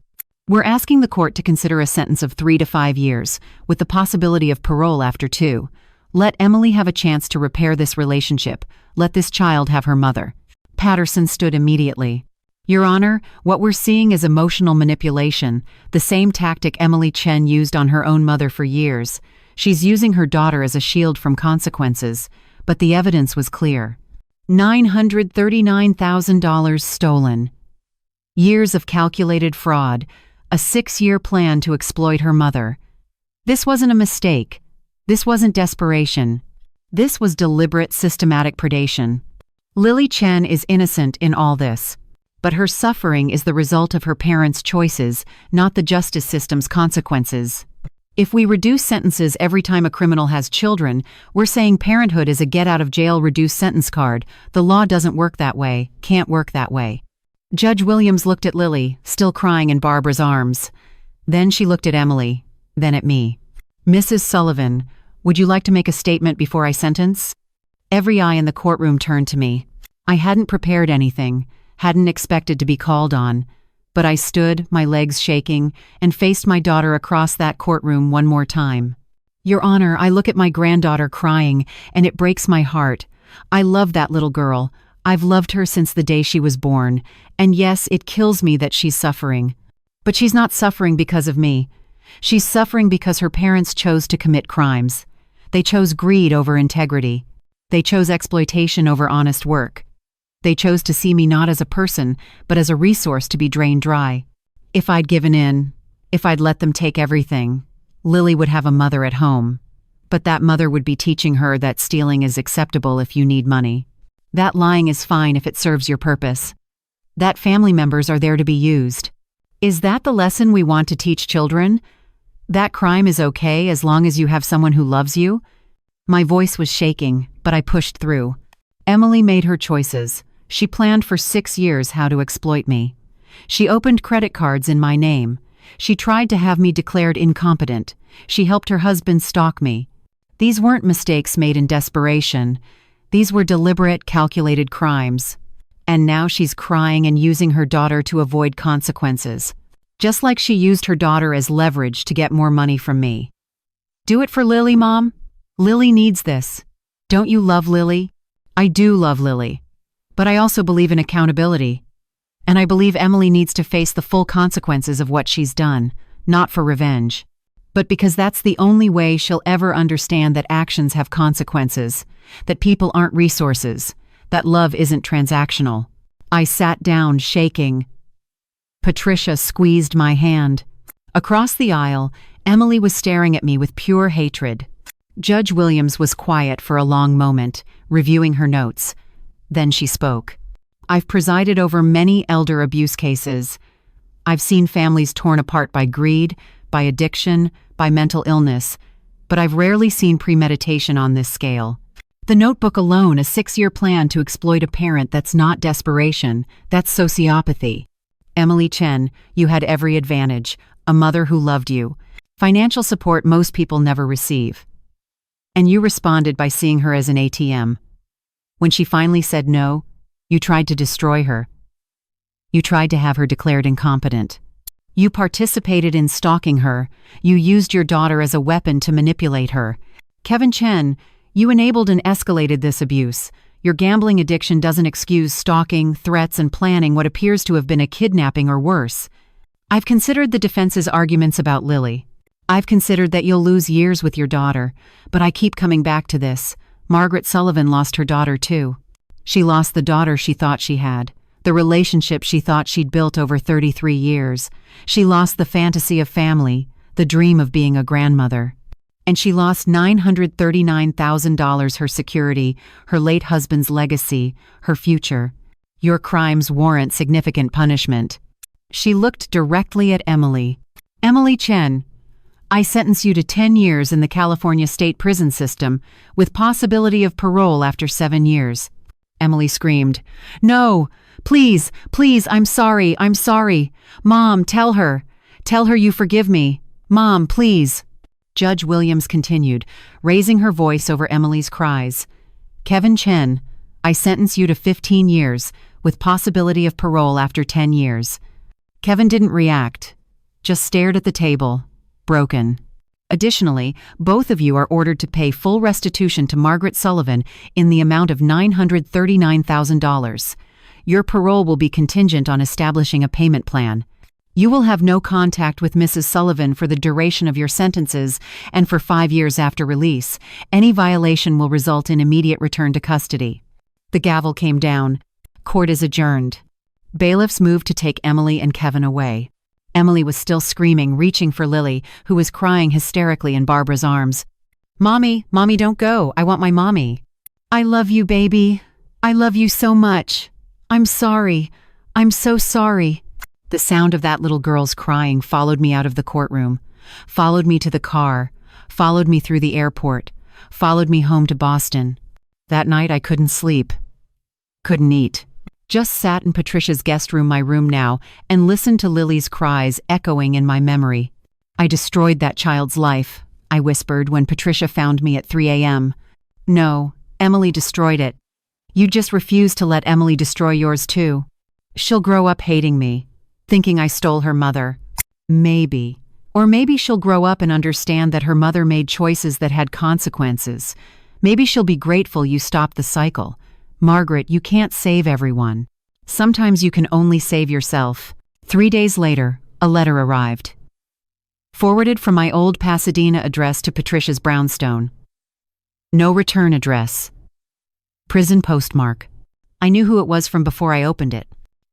We're asking the court to consider a sentence of 3 to 5 years, with the possibility of parole after 2. Let Emily have a chance to repair this relationship. Let this child have her mother." Patterson stood immediately. "Your Honor, what we're seeing is emotional manipulation, the same tactic Emily Chen used on her own mother for years. She's using her daughter as a shield from consequences, but the evidence was clear. $939,000 stolen. Years of calculated fraud, a 6-year plan to exploit her mother. This wasn't a mistake. This wasn't desperation. This was deliberate, systematic predation. Lily Chen is innocent in all this. But her suffering is the result of her parents' choices, not the justice system's consequences. If we reduce sentences every time a criminal has children, we're saying parenthood is a get-out-of-jail-reduced sentence card. The law doesn't work that way, can't work that way." Judge Williams looked at Lily, still crying in Barbara's arms. Then she looked at Emily, then at me. "Mrs. Sullivan, would you like to make a statement before I sentence?" Every eye in the courtroom turned to me. I hadn't prepared anything. Hadn't expected to be called on, but I stood, my legs shaking, and faced my daughter across that courtroom one more time. "Your Honor, I look at my granddaughter crying, and it breaks my heart. I love that little girl. I've loved her since the day she was born, and yes, it kills me that she's suffering. But she's not suffering because of me. She's suffering because her parents chose to commit crimes. They chose greed over integrity. They chose exploitation over honest work. They chose to see me not as a person, but as a resource to be drained dry. If I'd given in, if I'd let them take everything, Lily would have a mother at home. But that mother would be teaching her that stealing is acceptable if you need money. That lying is fine if it serves your purpose. That family members are there to be used. Is that the lesson we want to teach children? That crime is okay as long as you have someone who loves you?" My voice was shaking, but I pushed through. Emily made her choices. She planned for 6 years how to exploit me. She opened credit cards in my name. She tried to have me declared incompetent. She helped her husband stalk me. These weren't mistakes made in desperation. These were deliberate, calculated crimes. And now she's crying and using her daughter to avoid consequences. Just like she used her daughter as leverage to get more money from me. "Do it for Lily, Mom. Lily needs this. Don't you love Lily?" I do love Lily. But I also believe in accountability. And I believe Emily needs to face the full consequences of what she's done, not for revenge. but because that's the only way she'll ever understand that actions have consequences, that people aren't resources, that love isn't transactional. I sat down, shaking. Patricia squeezed my hand. Across the aisle, Emily was staring at me with pure hatred. Judge Williams was quiet for a long moment, reviewing her notes. Then she spoke. I've presided over many elder abuse cases. I've seen families torn apart by greed, by addiction, by mental illness, but I've rarely seen premeditation on this scale. The Notebook alone, a 6-year plan to exploit a parent, that's not desperation, that's sociopathy. Emily Chen, you had every advantage, a mother who loved you, financial support most people never receive. And you responded by seeing her as an ATM. When she finally said no, you tried to destroy her. You tried to have her declared incompetent. You participated in stalking her. You used your daughter as a weapon to manipulate her. Kevin Chen, you enabled and escalated this abuse. Your gambling addiction doesn't excuse stalking, threats, and planning what appears to have been a kidnapping or worse. I've considered the defense's arguments about Lily. I've considered that you'll lose years with your daughter, but I keep coming back to this. Margaret Sullivan lost her daughter too. She lost the daughter she thought she had, the relationship she thought she'd built over 33 years. She lost the fantasy of family, the dream of being a grandmother. And she lost $939,000, her security, her late husband's legacy, her future. Your crimes warrant significant punishment. She looked directly at Emily. Emily Chen, I sentence you to 10 years in the California state prison system, with possibility of parole after 7 years. Emily screamed, No, please, please, I'm sorry. Mom, tell her you forgive me. Mom, please. Judge Williams continued, raising her voice over Emily's cries. Kevin Chen, I sentence you to 15 years, with possibility of parole after 10 years. Kevin didn't react, just stared at the table, broken. Additionally, both of you are ordered to pay full restitution to Margaret Sullivan in the amount of $939,000. Your parole will be contingent on establishing a payment plan. You will have no contact with Mrs. Sullivan for the duration of your sentences, and for 5 years after release, any violation will result in immediate return to custody. The gavel came down. Court is adjourned. Bailiffs moved to take Emily and Kevin away. Emily was still screaming, reaching for Lily, who was crying hysterically in Barbara's arms. Mommy, don't go. I want my mommy. I love you, baby. I love you so much. I'm sorry. I'm so sorry. The sound of that little girl's crying followed me out of the courtroom, followed me to the car, followed me through the airport, followed me home to Boston. That night I couldn't sleep, couldn't eat. Just sat in Patricia's guest room, my room now, and listened to Lily's cries echoing in my memory. I destroyed that child's life, I whispered when Patricia found me at 3 a.m. No, Emily destroyed it. You just refuse to let Emily destroy yours too. She'll grow up hating me, thinking I stole her mother. Maybe. Or maybe she'll grow up and understand that her mother made choices that had consequences. Maybe she'll be grateful you stopped the cycle. Margaret, you can't save everyone. Sometimes you can only save yourself. 3 days later, a letter arrived. Forwarded from my old Pasadena address to Patricia's brownstone. No return address. Prison postmark. I knew who it was from before I opened it.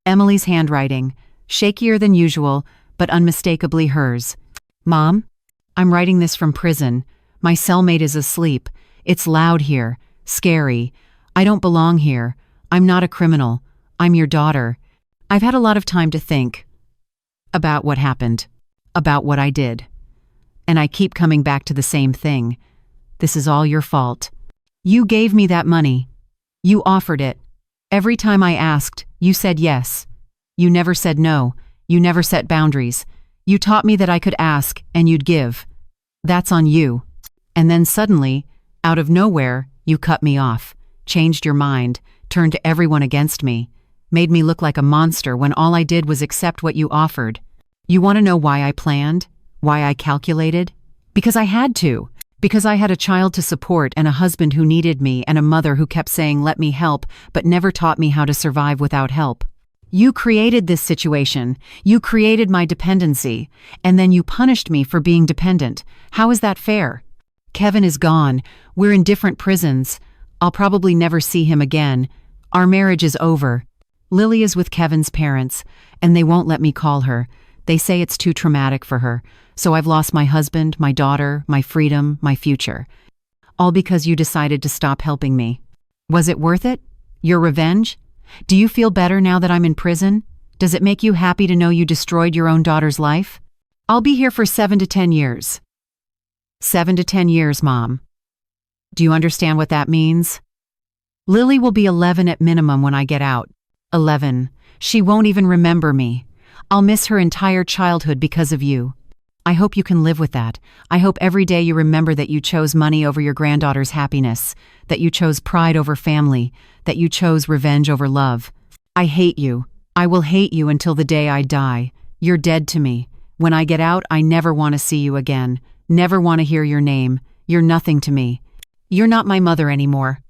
Emily's handwriting, shakier than usual, but unmistakably hers. Mom, I'm writing this from prison. My cellmate is asleep. It's loud here, scary. I don't belong here. I'm not a criminal. I'm your daughter. I've had a lot of time to think about what happened, about what I did. And I keep coming back to the same thing. This is all your fault. You gave me that money. You offered it. Every time I asked, you said yes. You never said no. You never set boundaries. You taught me that I could ask and you'd give. That's on you. And then suddenly, out of nowhere, you cut me off, changed your mind, turned everyone against me, made me look like a monster when all I did was accept what you offered. You want to know why I planned? Why I calculated? Because I had to. Because I had a child to support and a husband who needed me and a mother who kept saying, let me help, but never taught me how to survive without help. You created this situation. You created my dependency. And then you punished me for being dependent. How is that fair? Kevin is gone. We're in different prisons. I'll probably never see him again. Our marriage is over. Lily is with Kevin's parents, and they won't let me call her. They say it's too traumatic for her. So I've lost my husband, my daughter, my freedom, my future. All because you decided to stop helping me. Was it worth it? Your revenge? Do you feel better now that I'm in prison? Does it make you happy to know you destroyed your own daughter's life? I'll be here for 7 to 10 years. 7 to 10 years, Mom. Do you understand what that means? Lily will be 11 at minimum when I get out. 11. She won't even remember me. I'll miss her entire childhood because of you. I hope you can live with that. I hope every day you remember that you chose money over your granddaughter's happiness, that you chose pride over family, that you chose revenge over love. I hate you. I will hate you until the day I die. You're dead to me. When I get out, I never want to see you again. Never want to hear your name. You're nothing to me. You're not my mother anymore.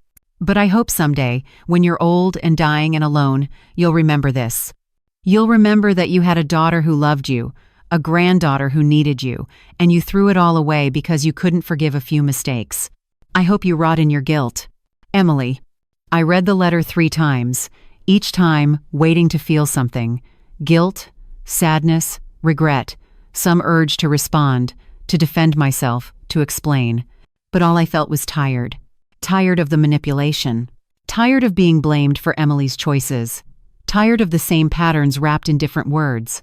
But I hope someday, when you're old and dying and alone, you'll remember this. You'll remember that you had a daughter who loved you, a granddaughter who needed you, and you threw it all away because you couldn't forgive a few mistakes. I hope you rot in your guilt. Emily. I read the letter 3 times, each time waiting to feel something. Guilt, sadness, regret, some urge to respond, to defend myself, to explain. But all I felt was tired. Tired of the manipulation. Tired of being blamed for Emily's choices. Tired of the same patterns wrapped in different words.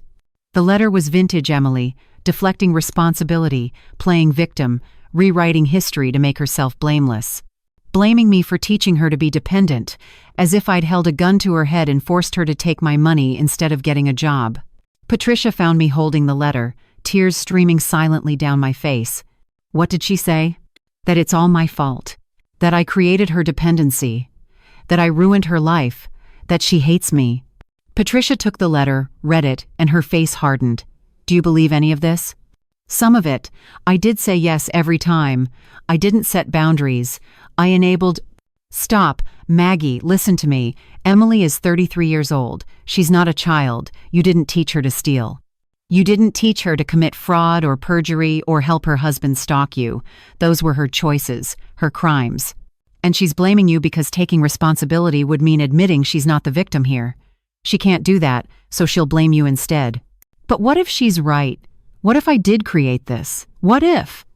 The letter was vintage Emily, deflecting responsibility, playing victim, rewriting history to make herself blameless. Blaming me for teaching her to be dependent, as if I'd held a gun to her head and forced her to take my money instead of getting a job. Patricia found me holding the letter, tears streaming silently down my face. What did she say? That it's all my fault. That I created her dependency. That I ruined her life. That she hates me. Patricia took the letter, read it, and her face hardened. Do you believe any of this? Some of it. I did say yes every time. I didn't set boundaries. I enabled... Stop. Maggie, listen to me. Emily is 33 years old. She's not a child. You didn't teach her to steal. You didn't teach her to commit fraud or perjury or help her husband stalk you. Those were her choices, her crimes. And she's blaming you because taking responsibility would mean admitting she's not the victim here. She can't do that, so she'll blame you instead. But what if she's right? What if I did create this? What if?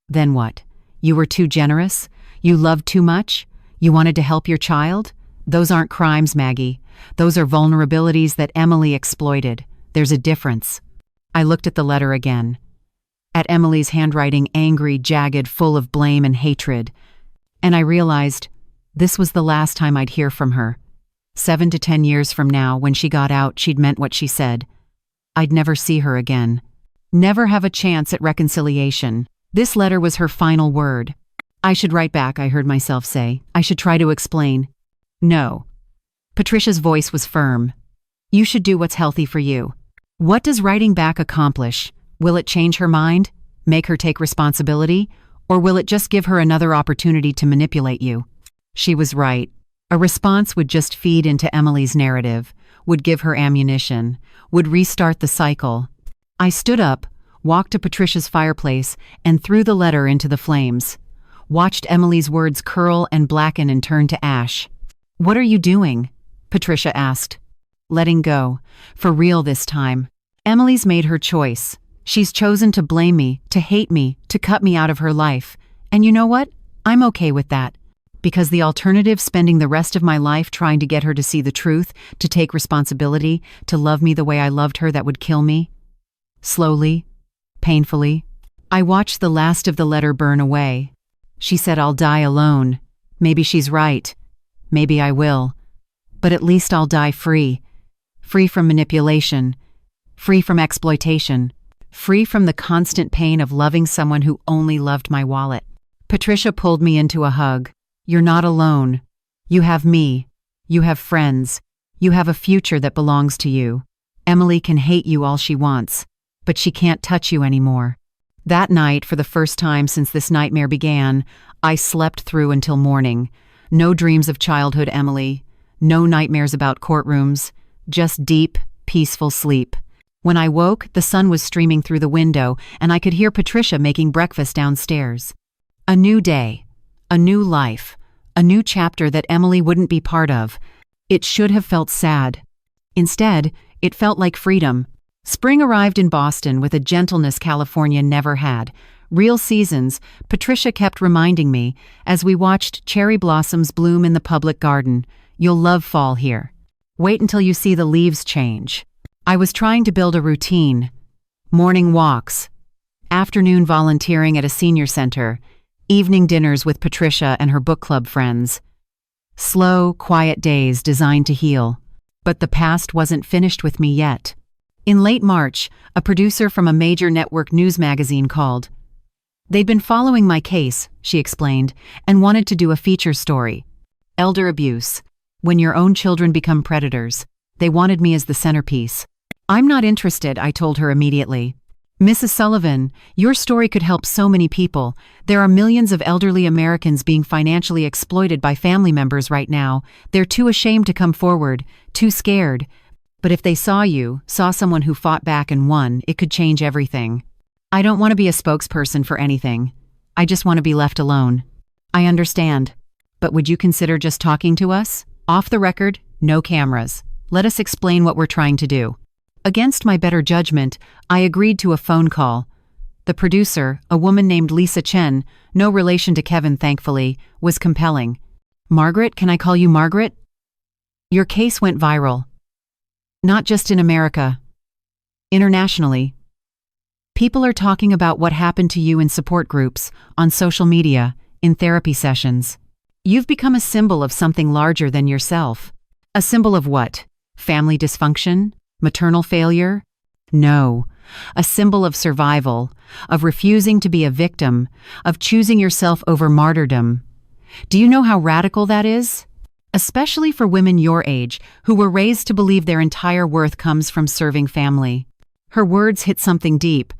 Then what? You were too generous? You loved too much? You wanted to help your child? Those aren't crimes, Maggie. Those are vulnerabilities that Emily exploited. There's a difference. I looked at the letter again. At Emily's handwriting, angry, jagged, full of blame and hatred. And I realized this was the last time I'd hear from her. 7 to 10 years from now, when she got out, she'd meant what she said. I'd never see her again. Never have a chance at reconciliation. This letter was her final word. I should write back, I heard myself say. I should try to explain. No. Patricia's voice was firm. You should do what's healthy for you. What does writing back accomplish? Will it change her mind? Make her take responsibility? Or will it just give her another opportunity to manipulate you? She was right. A response would just feed into Emily's narrative, would give her ammunition, would restart the cycle. I stood up, walked to Patricia's fireplace, and threw the letter into the flames. Watched Emily's words curl and blacken and turn to ash. What are you doing? Patricia asked. Letting go. For real this time. Emily's made her choice. She's chosen to blame me, to hate me, to cut me out of her life. And you know what? I'm okay with that. Because the alternative, spending the rest of my life trying to get her to see the truth, to take responsibility, to love me the way I loved her, that would kill me. Slowly, painfully. I watched the last of the letter burn away. She said I'll die alone. Maybe she's right. Maybe I will. But at least I'll die free. Free from manipulation. Free from exploitation. Free from the constant pain of loving someone who only loved my wallet. Patricia pulled me into a hug. You're not alone. You have me. You have friends. You have a future that belongs to you. Emily can hate you all she wants, but she can't touch you anymore. That night, for the first time since this nightmare began, I slept through until morning. No dreams of childhood Emily. No nightmares about courtrooms. just deep, peaceful sleep. When I woke, the sun was streaming through the window, and I could hear Patricia making breakfast downstairs. A new day, a new life, a new chapter that Emily wouldn't be part of. It should have felt sad. Instead, it felt like freedom. Spring arrived in Boston with a gentleness California never had. Real seasons, Patricia kept reminding me, as we watched cherry blossoms bloom in the public garden. You'll love fall here. Wait until you see the leaves change. I was trying to build a routine. Morning walks, afternoon volunteering at a senior center, evening dinners with Patricia and her book club friends. Slow, quiet days designed to heal. But the past wasn't finished with me yet. In late March, a producer from a major network news magazine called. They'd been following my case, she explained, and wanted to do a feature story. Elder abuse. When your own children become predators. They wanted me as the centerpiece. I'm not interested, I told her immediately. Mrs. Sullivan, your story could help so many people. There are millions of elderly Americans being financially exploited by family members right now. They're too ashamed to come forward, too scared. But if they saw someone who fought back and won, it could change everything. I don't want to be a spokesperson for anything. I just want to be left alone. I understand. But would you consider just talking to us? Off the record, no cameras. Let us explain what we're trying to do. Against my better judgment, I agreed to a phone call. The producer, a woman named Lisa Chen, no relation to Kevin thankfully, was compelling. Margaret, can I call you Margaret? Your case went viral. Not just in America. Internationally. People are talking about what happened to you in support groups, on social media, in therapy sessions. You've become a symbol of something larger than yourself. A symbol of what? Family dysfunction? Maternal failure? No. A symbol of survival, of refusing to be a victim, of choosing yourself over martyrdom. Do you know how radical that is? Especially for women your age, who were raised to believe their entire worth comes from serving family. Her words hit something deep.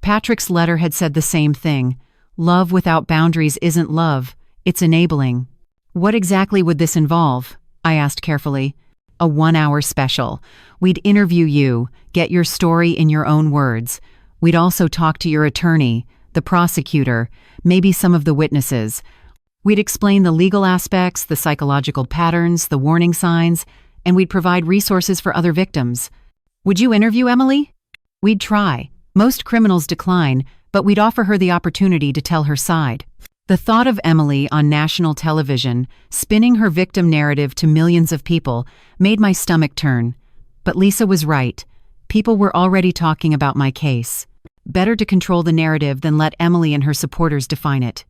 Patrick's letter had said the same thing. Love without boundaries isn't love, it's enabling. What exactly would this involve? I asked carefully. A 1-hour special. We'd interview you, get your story in your own words. We'd also talk to your attorney, the prosecutor, maybe some of the witnesses. We'd explain the legal aspects, the psychological patterns, the warning signs, and we'd provide resources for other victims. Would you interview Emily? We'd try. Most criminals decline, but we'd offer her the opportunity to tell her side. The thought of Emily on national television, spinning her victim narrative to millions of people, made my stomach turn. But Lisa was right. People were already talking about my case. Better to control the narrative than let Emily and her supporters define it.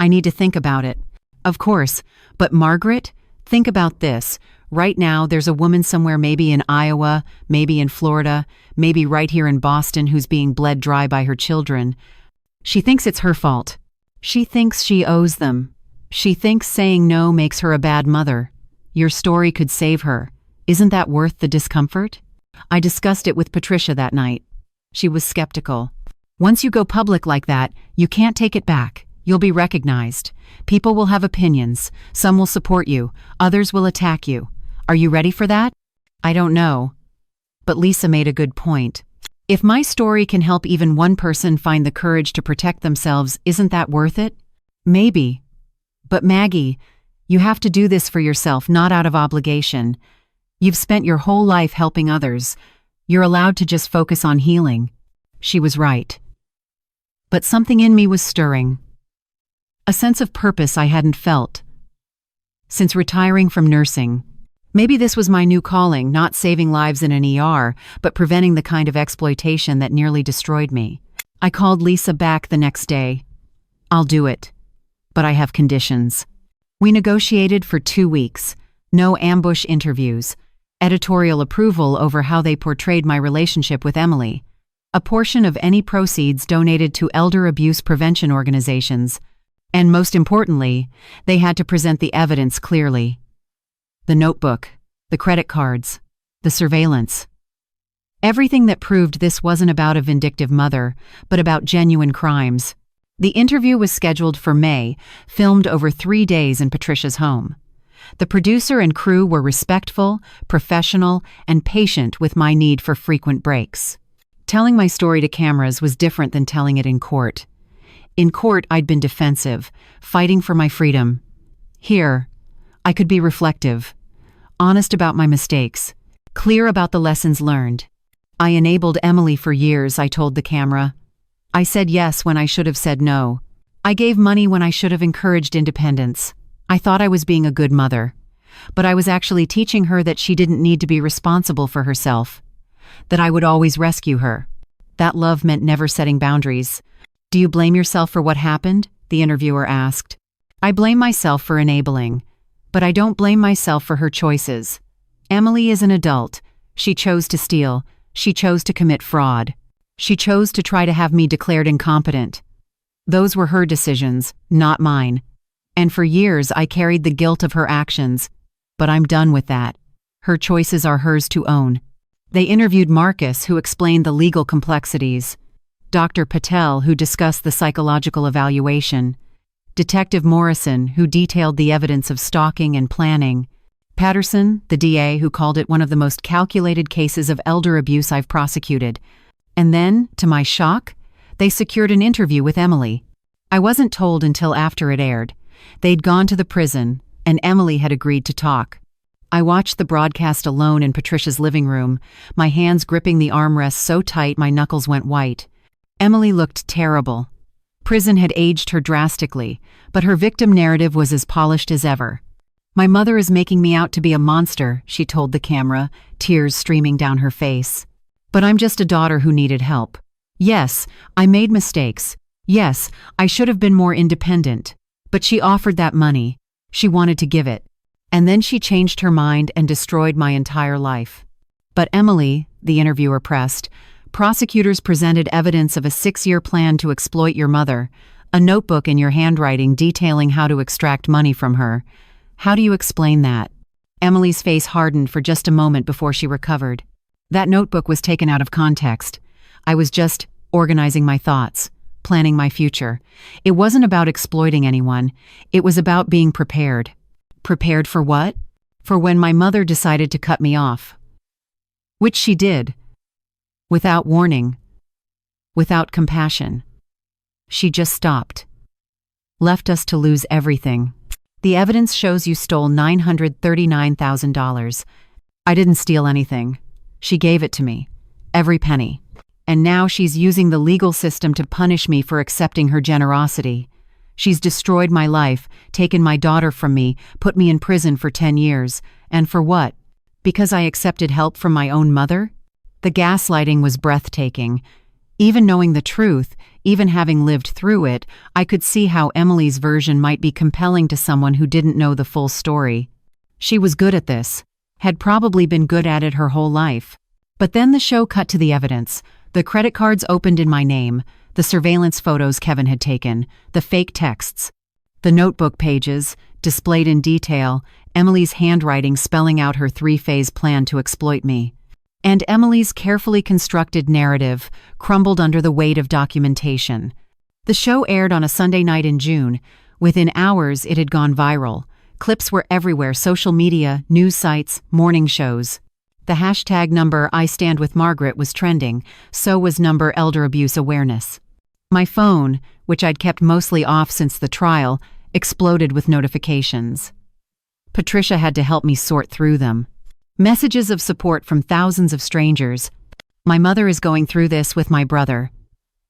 I need to think about it. Of course, but Margaret, think about this. Right now, there's a woman somewhere maybe in Iowa, maybe in Florida, maybe right here in Boston who's being bled dry by her children. She thinks it's her fault. She thinks she owes them. She thinks saying no makes her a bad mother. Your story could save her. Isn't that worth the discomfort? I discussed it with Patricia that night. She was skeptical. Once you go public like that, you can't take it back. You'll be recognized. People will have opinions. Some will support you. Others will attack you. Are you ready for that? I don't know. But Lisa made a good point. If my story can help even one person find the courage to protect themselves, isn't that worth it? Maybe. But Maggie, you have to do this for yourself, not out of obligation. You've spent your whole life helping others. You're allowed to just focus on healing. She was right. But something in me was stirring. A sense of purpose I hadn't felt since retiring from nursing. Maybe this was my new calling, not saving lives in an ER, but preventing the kind of exploitation that nearly destroyed me. I called Lisa back the next day. I'll do it, but I have conditions. We negotiated for 2 weeks. No ambush interviews. Editorial approval over how they portrayed my relationship with Emily. A portion of any proceeds donated to elder abuse prevention organizations. And most importantly, they had to present the evidence clearly. The notebook, the credit cards, the surveillance. Everything that proved this wasn't about a vindictive mother, but about genuine crimes. The interview was scheduled for May, filmed over 3 days in Patricia's home. The producer and crew were respectful, professional, and patient with my need for frequent breaks. Telling my story to cameras was different than telling it in court. In court, I'd been defensive, fighting for my freedom. Here, I could be reflective, honest about my mistakes, clear about the lessons learned. I enabled Emily for years, I told the camera. I said yes when I should have said no. I gave money when I should have encouraged independence. I thought I was being a good mother, but I was actually teaching her that she didn't need to be responsible for herself, that I would always rescue her. That love meant never setting boundaries. Do you blame yourself for what happened? The interviewer asked. I blame myself for enabling, but I don't blame myself for her choices. Emily is an adult. She chose to steal. She chose to commit fraud. She chose to try to have me declared incompetent. Those were her decisions, not mine. And for years I carried the guilt of her actions, but I'm done with that. Her choices are hers to own. They interviewed Marcus, who explained the legal complexities, Dr. Patel, who discussed the psychological evaluation, Detective Morrison, who detailed the evidence of stalking and planning, Patterson, the DA, who called it one of the most calculated cases of elder abuse I've prosecuted. And then, to my shock, they secured an interview with Emily. I wasn't told until after it aired. They'd gone to the prison, and Emily had agreed to talk. I watched the broadcast alone in Patricia's living room, my hands gripping the armrests so tight my knuckles went white. Emily looked terrible. Prison had aged her drastically, but her victim narrative was as polished as ever. My mother is making me out to be a monster, she told the camera, tears streaming down her face. But I'm just a daughter who needed help. Yes, I made mistakes. Yes, I should have been more independent. But she offered that money. She wanted to give it. And then she changed her mind and destroyed my entire life. But Emily, the interviewer pressed, prosecutors presented evidence of a 6-year plan to exploit your mother, a notebook in your handwriting detailing how to extract money from her. How do you explain that? Emily's face hardened for just a moment before she recovered. That notebook was taken out of context. I was just organizing my thoughts, planning my future. It wasn't about exploiting anyone. It was about being prepared. Prepared for what? For when my mother decided to cut me off. Which she did. Without warning. Without compassion. She just stopped. Left us to lose everything. The evidence shows you stole $939,000. I didn't steal anything. She gave it to me. Every penny. And now she's using the legal system to punish me for accepting her generosity. She's destroyed my life, taken my daughter from me, put me in prison for 10 years. And for what? Because I accepted help from my own mother? The gaslighting was breathtaking. Even knowing the truth, even having lived through it, I could see how Emily's version might be compelling to someone who didn't know the full story. She was good at this, had probably been good at it her whole life. But then the show cut to the evidence. The credit cards opened in my name, the surveillance photos Kevin had taken, the fake texts, the notebook pages, displayed in detail, Emily's handwriting spelling out her 3-phase plan to exploit me. And Emily's carefully constructed narrative crumbled under the weight of documentation. The show aired on a Sunday night in June. Within hours, it had gone viral. Clips were everywhere: social media, news sites, morning shows. The hashtag number I Stand With Margaret was trending, so was number elder abuse awareness. My phone, which I'd kept mostly off since the trial, exploded with notifications. Patricia had to help me sort through them. Messages of support from thousands of strangers. My mother is going through this with my brother.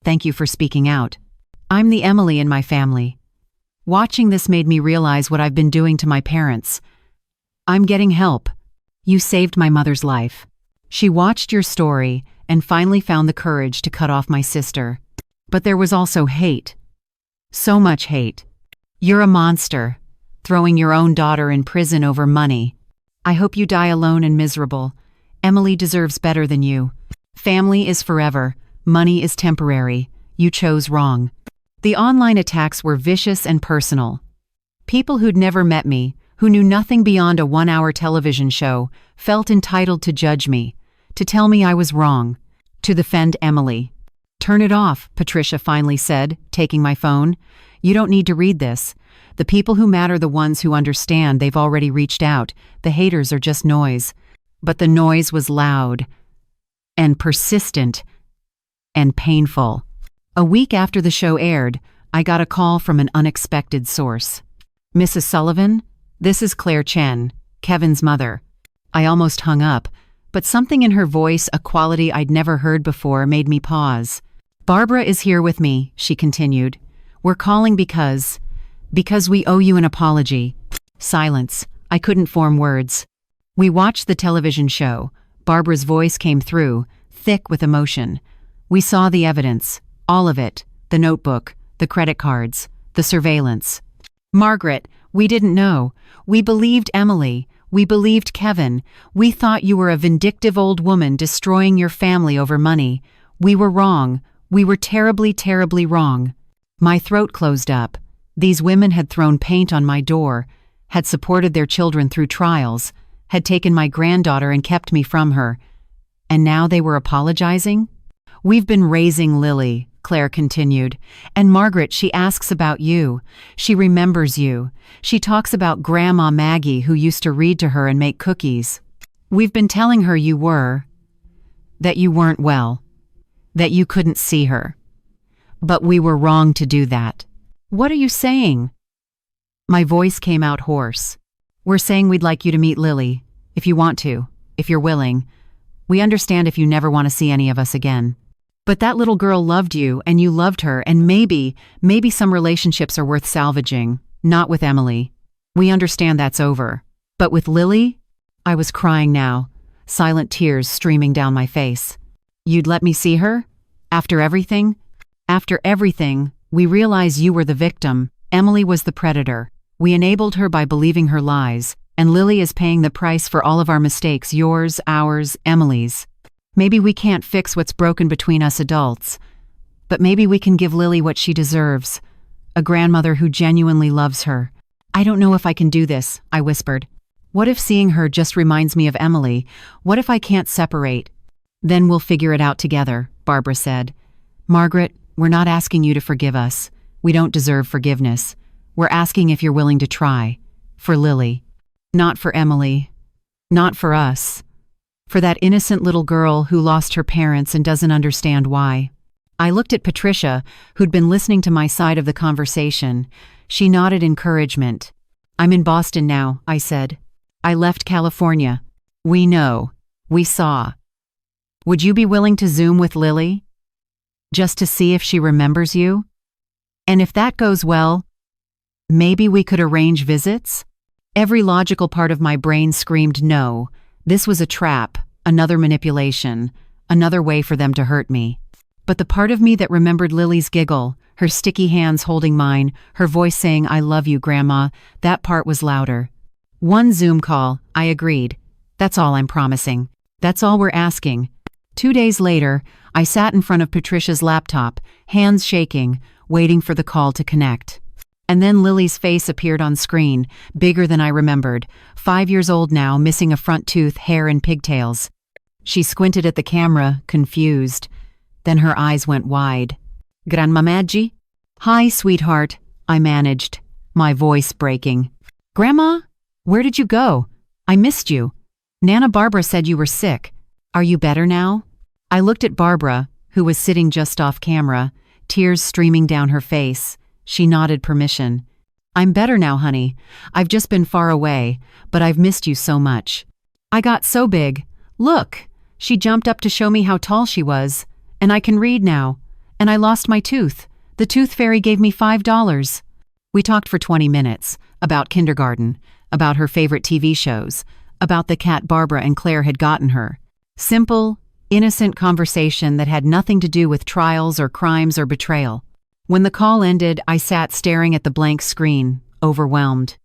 Thank you for speaking out. I'm the Emily in my family. Watching this made me realize what I've been doing to my parents. I'm getting help. You saved my mother's life. She watched your story and finally found the courage to cut off my sister. But there was also hate. So much hate. You're a monster, throwing your own daughter in prison over money. I hope you die alone and miserable. Emily deserves better than you. Family is forever. Money is temporary. You chose wrong. The online attacks were vicious and personal. People who'd never met me, who knew nothing beyond a 1-hour television show, felt entitled to judge me, to tell me I was wrong, to defend Emily. Turn it off, Patricia finally said, taking my phone. You don't need to read this. The people who matter, the ones who understand, they've already reached out. The haters are just noise. But the noise was loud and persistent and painful. A week after the show aired, I got a call from an unexpected source. "Mrs. Sullivan, this is Claire Chen, Kevin's mother." I almost hung up, but something in her voice, a quality I'd never heard before, made me pause. "Barbara is here with me," she continued. "We're calling because we owe you an apology." Silence. I couldn't form words. We watched the television show. Barbara's voice came through, thick with emotion. We saw the evidence, all of it, the notebook, the credit cards, the surveillance. "Margaret, we didn't know. We believed Emily. We believed Kevin. We thought you were a vindictive old woman destroying your family over money. We were wrong. We were terribly, terribly wrong." My throat closed up. These women had thrown paint on my door, had supported their children through trials, had taken my granddaughter and kept me from her. And now they were apologizing? "We've been raising Lily," Claire continued. "And Margaret, she asks about you. She remembers you. She talks about Grandma Maggie, who used to read to her and make cookies. We've been telling her that you weren't well, that you couldn't see her. But we were wrong to do that." "What are you saying?" My voice came out hoarse. "We're saying we'd like you to meet Lily, if you want to, if you're willing. We understand if you never want to see any of us again. But that little girl loved you, and you loved her, and maybe some relationships are worth salvaging. Not with Emily. We understand that's over. But with Lily?" I was crying now, silent tears streaming down my face. "You'd let me see her? After everything?" "After everything, we realize you were the victim. Emily was the predator. We enabled her by believing her lies, and Lily is paying the price for all of our mistakes, yours, ours, Emily's. Maybe we can't fix what's broken between us adults, but maybe we can give Lily what she deserves, a grandmother who genuinely loves her." "I don't know if I can do this," I whispered. "What if seeing her just reminds me of Emily? What if I can't separate?" "Then we'll figure it out together," Barbara said. "Margaret, we're not asking you to forgive us. We don't deserve forgiveness. We're asking if you're willing to try. For Lily. Not for Emily. Not for us. For that innocent little girl who lost her parents and doesn't understand why." I looked at Patricia, who'd been listening to my side of the conversation. She nodded encouragement. "I'm in Boston now," I said. "I left California. We know. We saw. Would you be willing to Zoom with Lily? Just to see if she remembers you? And if that goes well, maybe we could arrange visits?" Every logical part of my brain screamed no. This was a trap, another manipulation, another way for them to hurt me. But the part of me that remembered Lily's giggle, her sticky hands holding mine, her voice saying, "I love you, Grandma," that part was louder. "One Zoom call," I agreed. "That's all I'm promising. That's all we're asking." 2 days later, I sat in front of Patricia's laptop, hands shaking, waiting for the call to connect. And then Lily's face appeared on screen, bigger than I remembered, 5 years old now, missing a front tooth, hair and pigtails. She squinted at the camera, confused. Then her eyes went wide. "Grandma Maggie?" "Hi, sweetheart," I managed, my voice breaking. "Grandma? Where did you go? I missed you. Nana Barbara said you were sick. Are you better now?" I looked at Barbara, who was sitting just off camera, tears streaming down her face. She nodded permission. "I'm better now, honey. I've just been far away, but I've missed you so much. I got so big. Look!" She jumped up to show me how tall she was. "And I can read now. And I lost my tooth. The tooth fairy gave me $5. We talked for 20 minutes, about kindergarten, about her favorite TV shows, about the cat Barbara and Claire had gotten her. Simple, innocent conversation that had nothing to do with trials or crimes or betrayal. When the call ended, I sat staring at the blank screen, overwhelmed.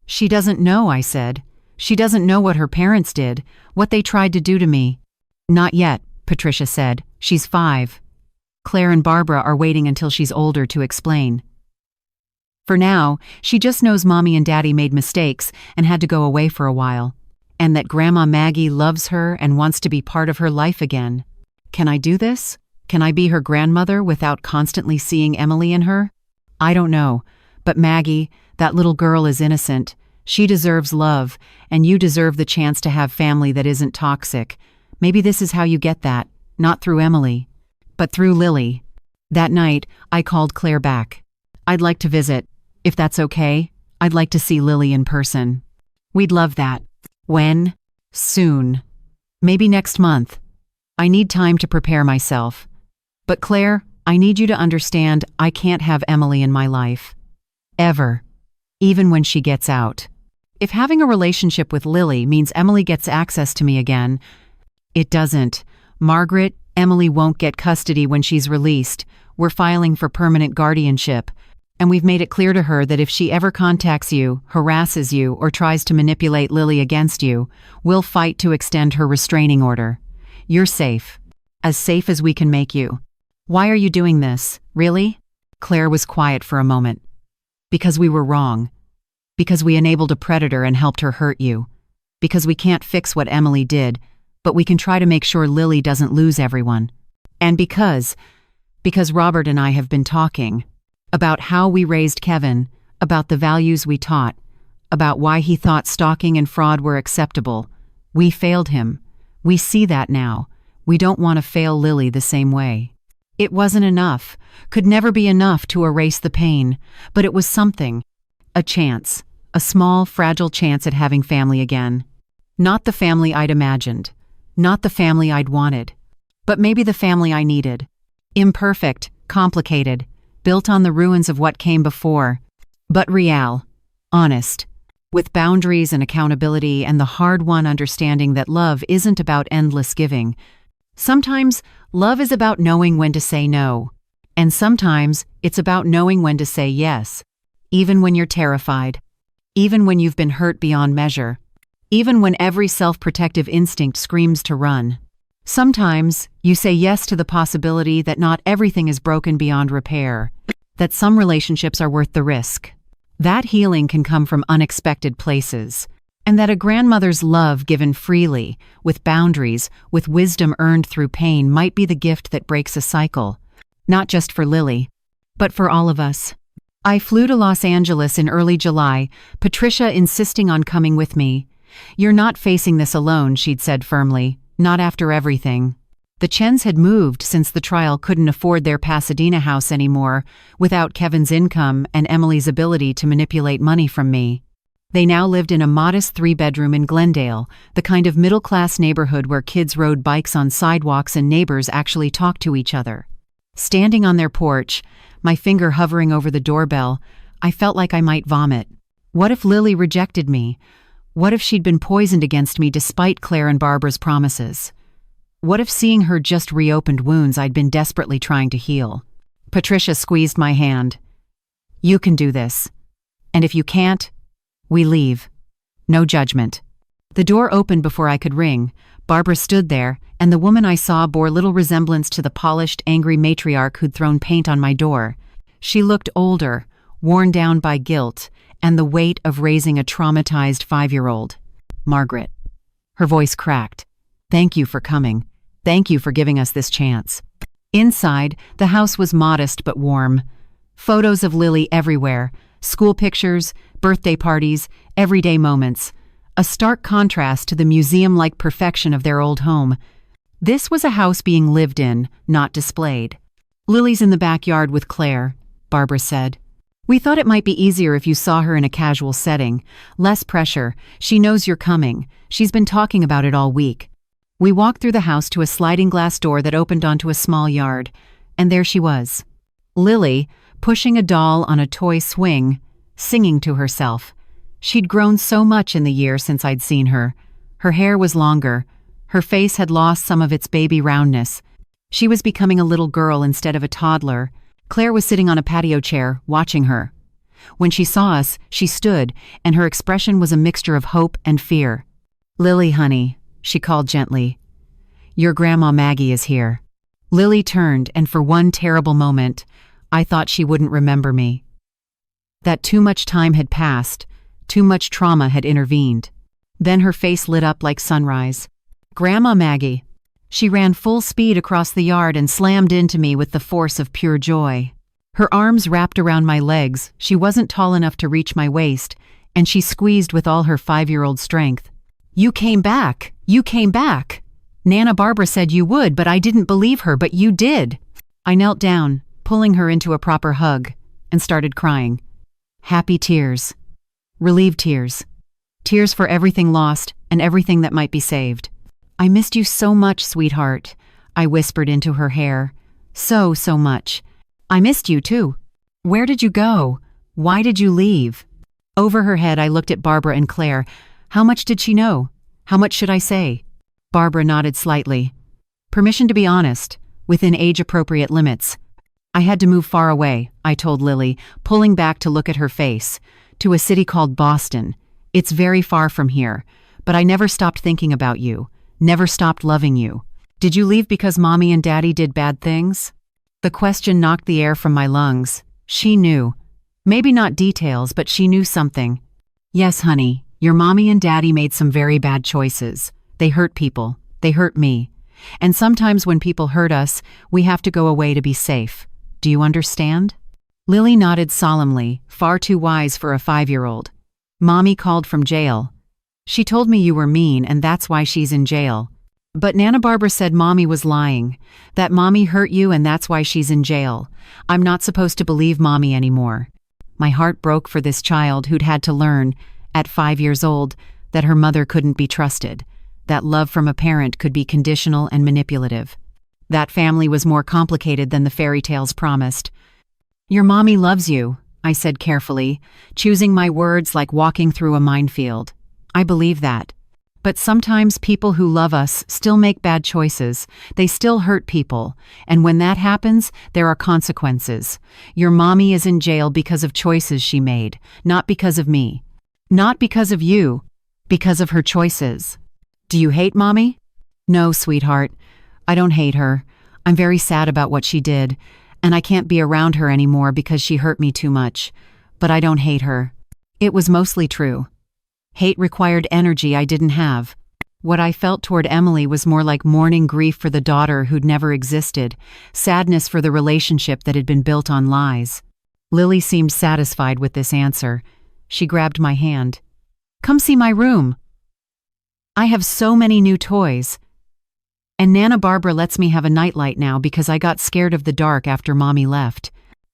"She doesn't know," I said. "She doesn't know what her parents did, what they tried to do to me." "Not yet," Patricia said. "She's 5. Claire and Barbara are waiting until she's older to explain. For now, she just knows Mommy and Daddy made mistakes and had to go away for a while, and that Grandma Maggie loves her and wants to be part of her life again. Can I do this? Can I be her grandmother without constantly seeing Emily in her? I don't know, but Maggie, That little girl is innocent. She deserves love, and you deserve the chance to have family that isn't toxic. Maybe this is how you get that, not through Emily, but through Lily. That night, I called Claire back. I'd like to visit. If that's okay, I'd like to see Lily in person. We'd love that. When? Soon. Maybe next month. I need time to prepare myself. But Claire, I need you to understand I can't have Emily in my life. Ever. Even when she gets out. If having a relationship with Lily means Emily gets access to me again, it doesn't. Margaret, Emily won't get custody when she's released. We're filing for permanent guardianship. And we've made it clear to her that if she ever contacts you, harasses you, or tries to manipulate Lily against you, we'll fight to extend her restraining order. You're safe. As safe as we can make you. Why are you doing this? Really? Claire was quiet for a moment. Because we were wrong. Because we enabled a predator and helped her hurt you. Because we can't fix what Emily did, but we can try to make sure Lily doesn't lose everyone. And because Robert and I have been talking about how we raised Kevin, about the values we taught, about why he thought stalking and fraud were acceptable. We failed him. We see that now. We don't want to fail Lily the same way. It wasn't enough, could never be enough to erase the pain, but it was something. A chance, a small, fragile chance at having family again. Not the family I'd imagined, not the family I'd wanted, but maybe the family I needed. Imperfect, complicated, built on the ruins of what came before, but real, honest, with boundaries and accountability and the hard-won understanding that love isn't about endless giving. Sometimes, love is about knowing when to say no, and sometimes it's about knowing when to say yes, even when you're terrified, even when you've been hurt beyond measure, even when every self-protective instinct screams to run. Sometimes, you say yes to the possibility that not everything is broken beyond repair, that some relationships are worth the risk. That healing can come from unexpected places, and that a grandmother's love given freely, with boundaries, with wisdom earned through pain might be the gift that breaks a cycle. Not just for Lily, but for all of us. I flew to Los Angeles in early July, Patricia insisting on coming with me. "You're not facing this alone," she'd said firmly. "Not after everything." The Chens had moved since the trial couldn't afford their Pasadena house anymore, without Kevin's income and Emily's ability to manipulate money from me. They now lived in a modest 3-bedroom in Glendale, the kind of middle-class neighborhood where kids rode bikes on sidewalks and neighbors actually talked to each other. Standing on their porch, my finger hovering over the doorbell, I felt like I might vomit. What if Lily rejected me? What if she'd been poisoned against me despite Claire and Barbara's promises? What if seeing her just reopened wounds I'd been desperately trying to heal? Patricia squeezed my hand. "You can do this. And if you can't, we leave. No judgment." The door opened before I could ring. Barbara stood there, and the woman I saw bore little resemblance to the polished, angry matriarch who'd thrown paint on my door. She looked older, worn down by guilt, and the weight of raising a traumatized 5-year-old. "Margaret." Her voice cracked. "Thank you for coming. Thank you for giving us this chance." Inside, the house was modest but warm. Photos of Lily everywhere, school pictures, birthday parties, everyday moments. A stark contrast to the museum-like perfection of their old home. This was a house being lived in, not displayed. "Lily's in the backyard with Claire," Barbara said. "We thought it might be easier if you saw her in a casual setting. Less pressure. She knows you're coming. She's been talking about it all week." We walked through the house to a sliding glass door that opened onto a small yard, and there she was. Lily, pushing a doll on a toy swing, singing to herself. She'd grown so much in the year since I'd seen her. Her hair was longer. Her face had lost some of its baby roundness. She was becoming a little girl instead of a toddler. Claire was sitting on a patio chair, watching her. When she saw us, she stood, and her expression was a mixture of hope and fear. "Lily, honey," she called gently. "Your Grandma Maggie is here." Lily turned, and for one terrible moment, I thought she wouldn't remember me. That too much time had passed, too much trauma had intervened. Then her face lit up like sunrise. "Grandma Maggie." She ran full speed across the yard and slammed into me with the force of pure joy. Her arms wrapped around my legs, she wasn't tall enough to reach my waist, and she squeezed with all her 5-year-old strength. "You came back! You came back! Nana Barbara said you would, but I didn't believe her, but you did!" I knelt down, pulling her into a proper hug, and started crying. Happy tears. Relieved tears. Tears for everything lost and everything that might be saved. "I missed you so much, sweetheart," I whispered into her hair. So much. "I missed you too. Where did you go? Why did you leave?" Over her head, I looked at Barbara and Claire. How much did she know? How much should I say? Barbara nodded slightly. Permission to be honest, within age-appropriate limits. "I had to move far away," I told Lily, pulling back to look at her face. "To a city called Boston. It's very far from here, but I never stopped thinking about you, never stopped loving you." "Did you leave because Mommy and Daddy did bad things?" The question knocked the air from my lungs. She knew. Maybe not details, but she knew something. "Yes, honey, your Mommy and Daddy made some very bad choices. They hurt people. They hurt me. And sometimes when people hurt us, we have to go away to be safe. Do you understand?" Lily nodded solemnly, far too wise for a 5-year-old. "Mommy called from jail. She told me you were mean and that's why she's in jail. But Nana Barbara said Mommy was lying, that Mommy hurt you and that's why she's in jail. I'm not supposed to believe Mommy anymore." My heart broke for this child who'd had to learn, at 5 years old, that her mother couldn't be trusted, that love from a parent could be conditional and manipulative. That family was more complicated than the fairy tales promised. "Your Mommy loves you," I said carefully, choosing my words like walking through a minefield. "I believe that. But sometimes people who love us still make bad choices. They still hurt people. And when that happens, there are consequences. Your Mommy is in jail because of choices she made, not because of me. Not because of you, because of her choices." "Do you hate Mommy?" "No, sweetheart. I don't hate her. I'm very sad about what she did, and I can't be around her anymore because she hurt me too much. But I don't hate her." It was mostly true. Hate required energy I didn't have. What I felt toward Emily was more like mourning grief for the daughter who'd never existed, sadness for the relationship that had been built on lies. Lily seemed satisfied with this answer. She grabbed my hand. "Come see my room. I have so many new toys. And Nana Barbara lets me have a nightlight now because I got scared of the dark after Mommy left."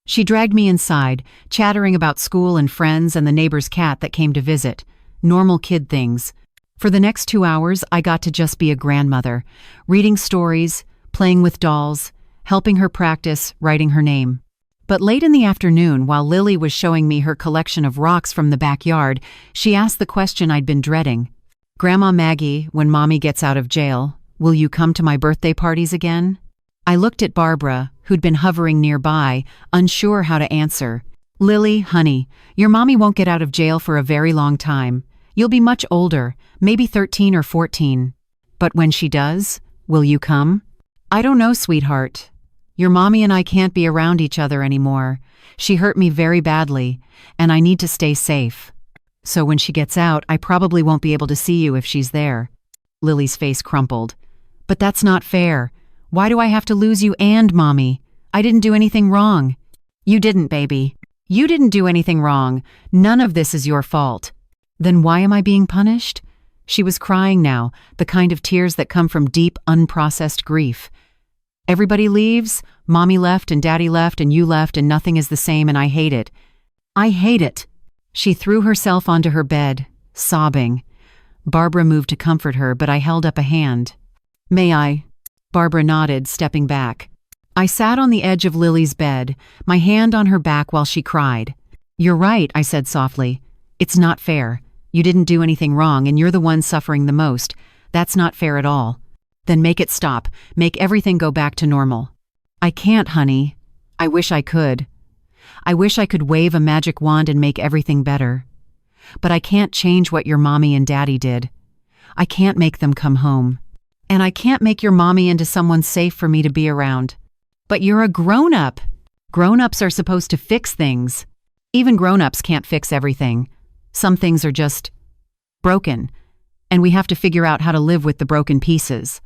She dragged me inside, chattering about school and friends and the neighbor's cat that came to visit. Normal kid things. For the next 2 hours, I got to just be a grandmother, reading stories, playing with dolls, helping her practice, writing her name. But late in the afternoon, while Lily was showing me her collection of rocks from the backyard, she asked the question I'd been dreading. "Grandma Maggie, when Mommy gets out of jail, will you come to my birthday parties again?" I looked at Barbara, who'd been hovering nearby, unsure how to answer. "Lily, honey, your Mommy won't get out of jail for a very long time. You'll be much older, maybe 13 or 14. But when she does, will you come?" "I don't know, sweetheart. Your Mommy and I can't be around each other anymore. She hurt me very badly, and I need to stay safe. So when she gets out, I probably won't be able to see you if she's there." Lily's face crumpled. "But that's not fair. Why do I have to lose you and Mommy? I didn't do anything wrong." "You didn't, baby. You didn't do anything wrong. None of this is your fault." "Then why am I being punished?" She was crying now, the kind of tears that come from deep, unprocessed grief. "Everybody leaves. Mommy left and Daddy left and you left and nothing is the same and I hate it. I hate it." She threw herself onto her bed, sobbing. Barbara moved to comfort her, but I held up a hand. "May I?" Barbara nodded, stepping back. I sat on the edge of Lily's bed, my hand on her back while she cried. "You're right," I said softly. "It's not fair. You didn't do anything wrong and you're the one suffering the most. That's not fair at all." "Then make it stop. Make everything go back to normal." "I can't, honey. I wish I could. I wish I could wave a magic wand and make everything better. But I can't change what your Mommy and Daddy did. I can't make them come home. And I can't make your Mommy into someone safe for me to be around." "But you're a grown-up. Grown-ups are supposed to fix things. Even grown-ups can't fix everything. Some things are just broken, and we have to figure out how to live with the broken pieces."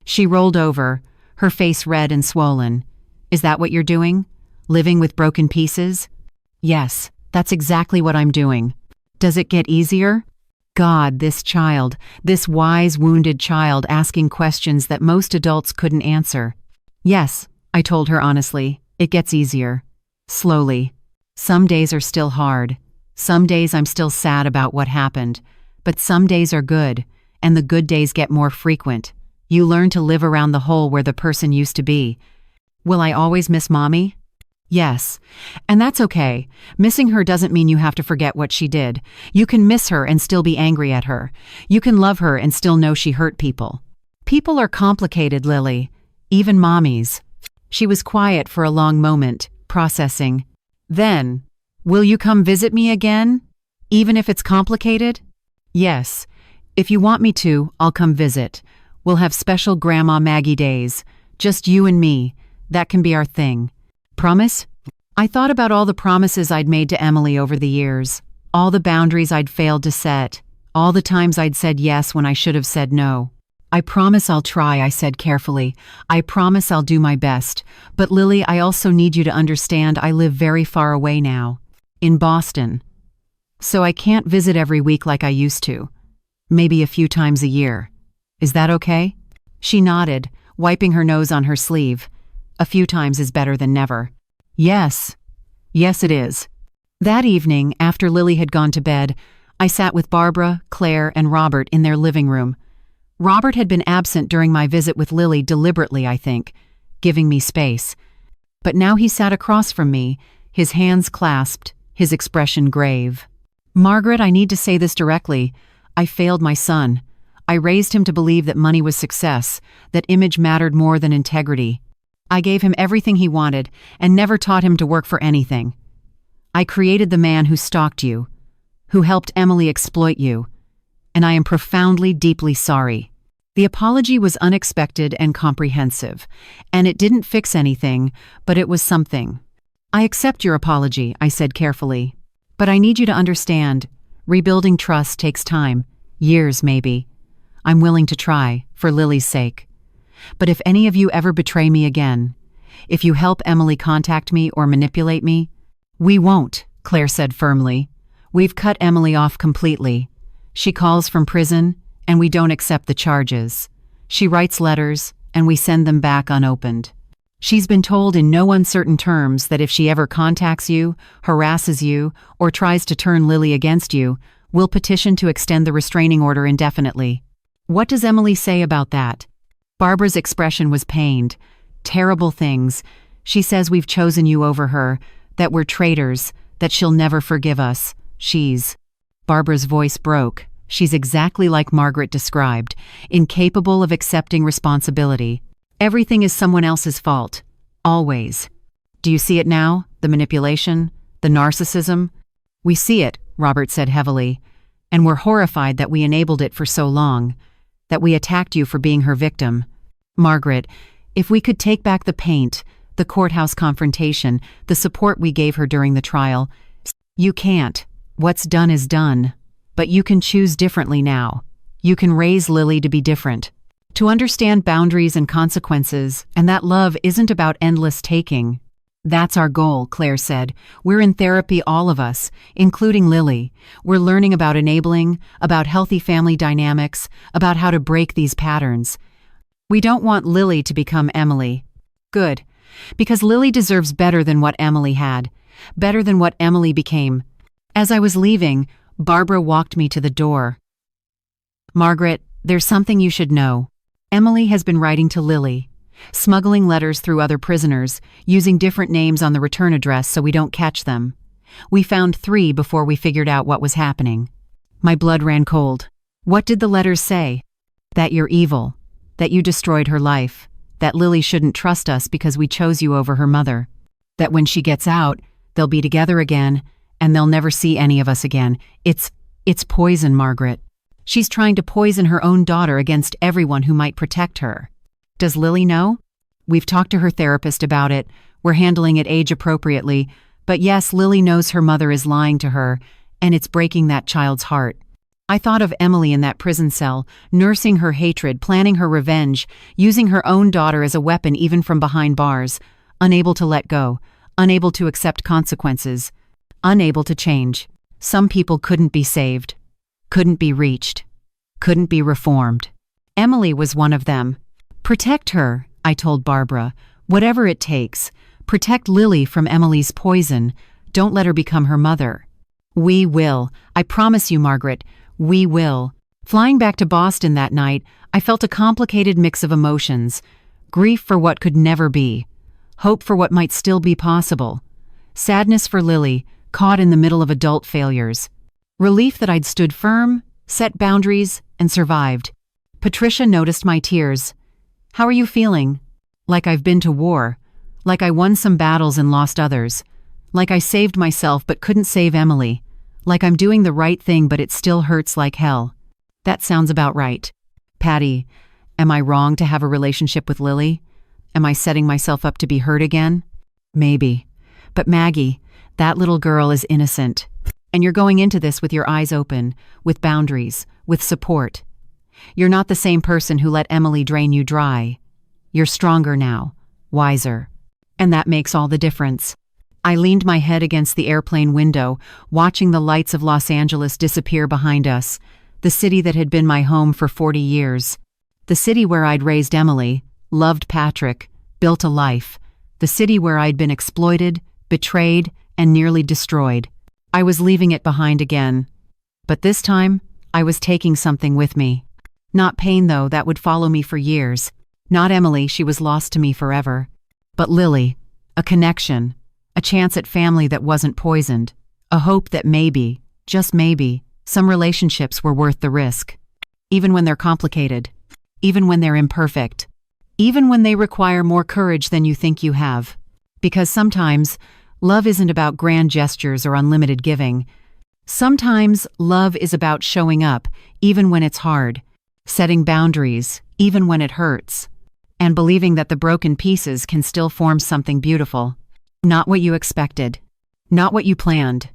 She rolled over, her face red and swollen. "Is that what you're doing? Living with broken pieces? Yes, that's exactly what I'm doing. Does it get easier? God, this child, this wise, wounded child asking questions that most adults couldn't answer. Yes, I told her honestly, it gets easier. Slowly. Some days are still hard. Some days I'm still sad about what happened. But some days are good, and the good days get more frequent. You learn to live around the hole where the person used to be. Will I always miss Mommy? Yes. And that's okay. Missing her doesn't mean you have to forget what she did. You can miss her and still be angry at her. You can love her and still know she hurt people. People are complicated, Lily. Even mommies. She was quiet for a long moment, processing. Then, will you come visit me again? Even if it's complicated? Yes. If you want me to, I'll come visit. We'll have special Grandma Maggie days. Just you and me. That can be our thing. Promise? I thought about all the promises I'd made to Emily over the years, all the boundaries I'd failed to set, all the times I'd said yes when I should have said no. I promise I'll try, I said carefully. I promise I'll do my best. But Lily, I also need you to understand I live very far away now. In Boston. So I can't visit every week like I used to. Maybe a few times a year. Is that okay? She nodded, wiping her nose on her sleeve. A few times is better than never. Yes. Yes, it is. That evening, after Lily had gone to bed, I sat with Barbara, Claire, and Robert in their living room. Robert had been absent during my visit with Lily deliberately, I think, giving me space. But now he sat across from me, his hands clasped, his expression grave. Margaret, I need to say this directly. I failed my son. I raised him to believe that money was success, that image mattered more than integrity. I gave him everything he wanted and never taught him to work for anything. I created the man who stalked you, who helped Emily exploit you, and I am profoundly, deeply sorry. The apology was unexpected and comprehensive, and it didn't fix anything, but it was something. I accept your apology, I said carefully. But I need you to understand, rebuilding trust takes time, years maybe. I'm willing to try, for Lily's sake. But if any of you ever betray me again, if you help Emily contact me or manipulate me, we won't, Claire said firmly. We've cut Emily off completely. She calls from prison, and we don't accept the charges. She writes letters, and we send them back unopened. She's been told in no uncertain terms that if she ever contacts you, harasses you, or tries to turn Lily against you, we'll petition to extend the restraining order indefinitely. What does Emily say about that? Barbara's expression was pained. Terrible things. She says we've chosen you over her, that we're traitors, that she'll never forgive us. Barbara's voice broke. She's exactly like Margaret described, incapable of accepting responsibility. Everything is someone else's fault. Always. Do you see it now? The manipulation? The narcissism? We see it, Robert said heavily. And we're horrified that we enabled it for so long. That we attacked you for being her victim. Margaret, if we could take back the paint, the courthouse confrontation, the support we gave her during the trial. You can't. What's done is done. But you can choose differently now. You can raise Lily to be different. To understand boundaries and consequences, and that love isn't about endless taking. That's our goal, Claire said. We're in therapy, all of us, including Lily. We're learning about enabling, about healthy family dynamics, about how to break these patterns. We don't want Lily to become Emily. Good. Because Lily deserves better than what Emily had. Better than what Emily became. As I was leaving, Barbara walked me to the door. Margaret, there's something you should know. Emily has been writing to Lily. Smuggling letters through other prisoners, using different names on the return address so we don't catch them. We found 3 before we figured out what was happening. My blood ran cold. What did the letters say? That you're evil. That you destroyed her life. That Lily shouldn't trust us because we chose you over her mother. That when she gets out, they'll be together again, and they'll never see any of us again. It's poison, Margaret. She's trying to poison her own daughter against everyone who might protect her. Does Lily know? We've talked to her therapist about it. We're handling it age-appropriately. But yes, Lily knows her mother is lying to her, and it's breaking that child's heart. I thought of Emily in that prison cell, nursing her hatred, planning her revenge, using her own daughter as a weapon even from behind bars, unable to let go, unable to accept consequences, unable to change. Some people couldn't be saved, couldn't be reached, couldn't be reformed. Emily was one of them. Protect her, I told Barbara. Whatever it takes. Protect Lily from Emily's poison. Don't let her become her mother. We will. I promise you, Margaret. We will. Flying back to Boston that night, I felt a complicated mix of emotions. Grief for what could never be. Hope for what might still be possible. Sadness for Lily, caught in the middle of adult failures. Relief that I'd stood firm, set boundaries, and survived. Patricia noticed my tears. How are you feeling? Like I've been to war. Like I won some battles and lost others. Like I saved myself but couldn't save Emily. Like I'm doing the right thing but it still hurts like hell. That sounds about right. Patty, am I wrong to have a relationship with Lily? Am I setting myself up to be hurt again? Maybe. But Maggie, that little girl is innocent. And you're going into this with your eyes open, with boundaries, with support. You're not the same person who let Emily drain you dry. You're stronger now, wiser. And that makes all the difference. I leaned my head against the airplane window, watching the lights of Los Angeles disappear behind us, the city that had been my home for 40 years. The city where I'd raised Emily, loved Patrick, built a life. The city where I'd been exploited, betrayed, and nearly destroyed. I was leaving it behind again. But this time, I was taking something with me. Not pain, though, that would follow me for years. Not Emily, she was lost to me forever. But Lily, a connection, a chance at family that wasn't poisoned, a hope that maybe, just maybe, some relationships were worth the risk. Even when they're complicated, even when they're imperfect, even when they require more courage than you think you have. Because sometimes, love isn't about grand gestures or unlimited giving. Sometimes, love is about showing up, even when it's hard, setting boundaries, even when it hurts, and believing that the broken pieces can still form something beautiful. Not what you expected, not what you planned,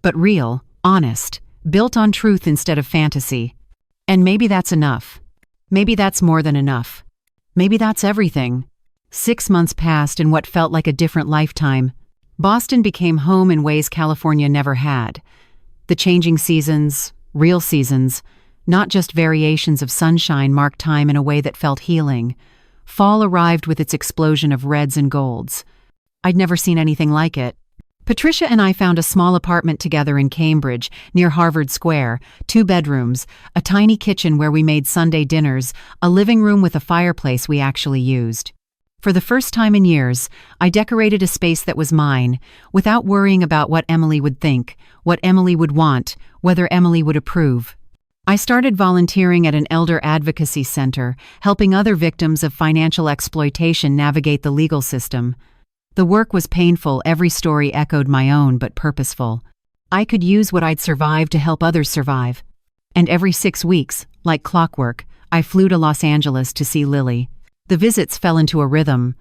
but real, honest, built on truth instead of fantasy. And maybe that's enough. Maybe that's more than enough. Maybe that's everything. 6 months passed in what felt like a different lifetime. Boston became home in ways California never had. The changing seasons, real seasons, not just variations of sunshine, marked time in a way that felt healing. Fall arrived with its explosion of reds and golds. I'd never seen anything like it. Patricia and I found a small apartment together in Cambridge, near Harvard Square, 2 bedrooms, a tiny kitchen where we made Sunday dinners, a living room with a fireplace we actually used. For the first time in years, I decorated a space that was mine, without worrying about what Emily would think, what Emily would want, whether Emily would approve. I started volunteering at an elder advocacy center, helping other victims of financial exploitation navigate the legal system. The work was painful, every story echoed my own, but purposeful. I could use what I'd survived to help others survive. And every 6 weeks, like clockwork, I flew to Los Angeles to see Lily. The visits fell into a rhythm.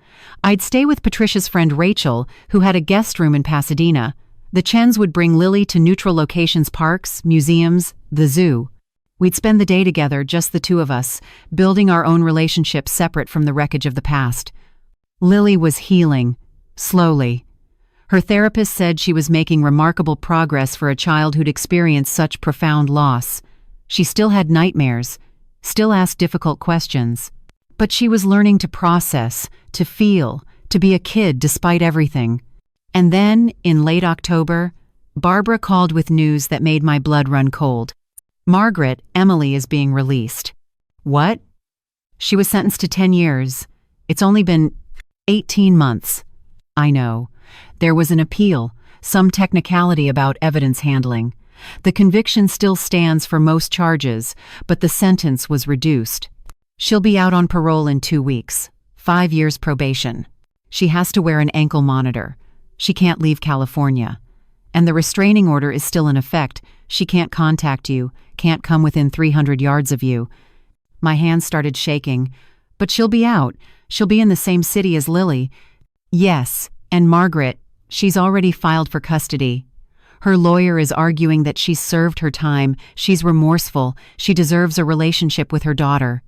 I'd stay with Patricia's friend Rachel, who had a guest room in Pasadena. The Chens would bring Lily to neutral locations, parks, museums, the zoo. We'd spend the day together, just the 2 of us, building our own relationship separate from the wreckage of the past. Lily was healing. Slowly. Her therapist said she was making remarkable progress for a child who'd experienced such profound loss. She still had nightmares, still asked difficult questions. But she was learning to process, to feel, to be a kid despite everything. And then, in late October, Barbara called with news that made my blood run cold. Margaret, Emily, is being released. What? She was sentenced to 10 years. It's only been 18 months. I know. There was an appeal, some technicality about evidence handling. The conviction still stands for most charges, but the sentence was reduced. She'll be out on parole in 2 weeks. 5 years probation. She has to wear an ankle monitor. She can't leave California. And the restraining order is still in effect. She can't contact you, can't come within 300 yards of you. My hands started shaking. But she'll be out. She'll be in the same city as Lily. Yes, and Margaret, she's already filed for custody. Her lawyer is arguing that she's served her time, she's remorseful, she deserves a relationship with her daughter.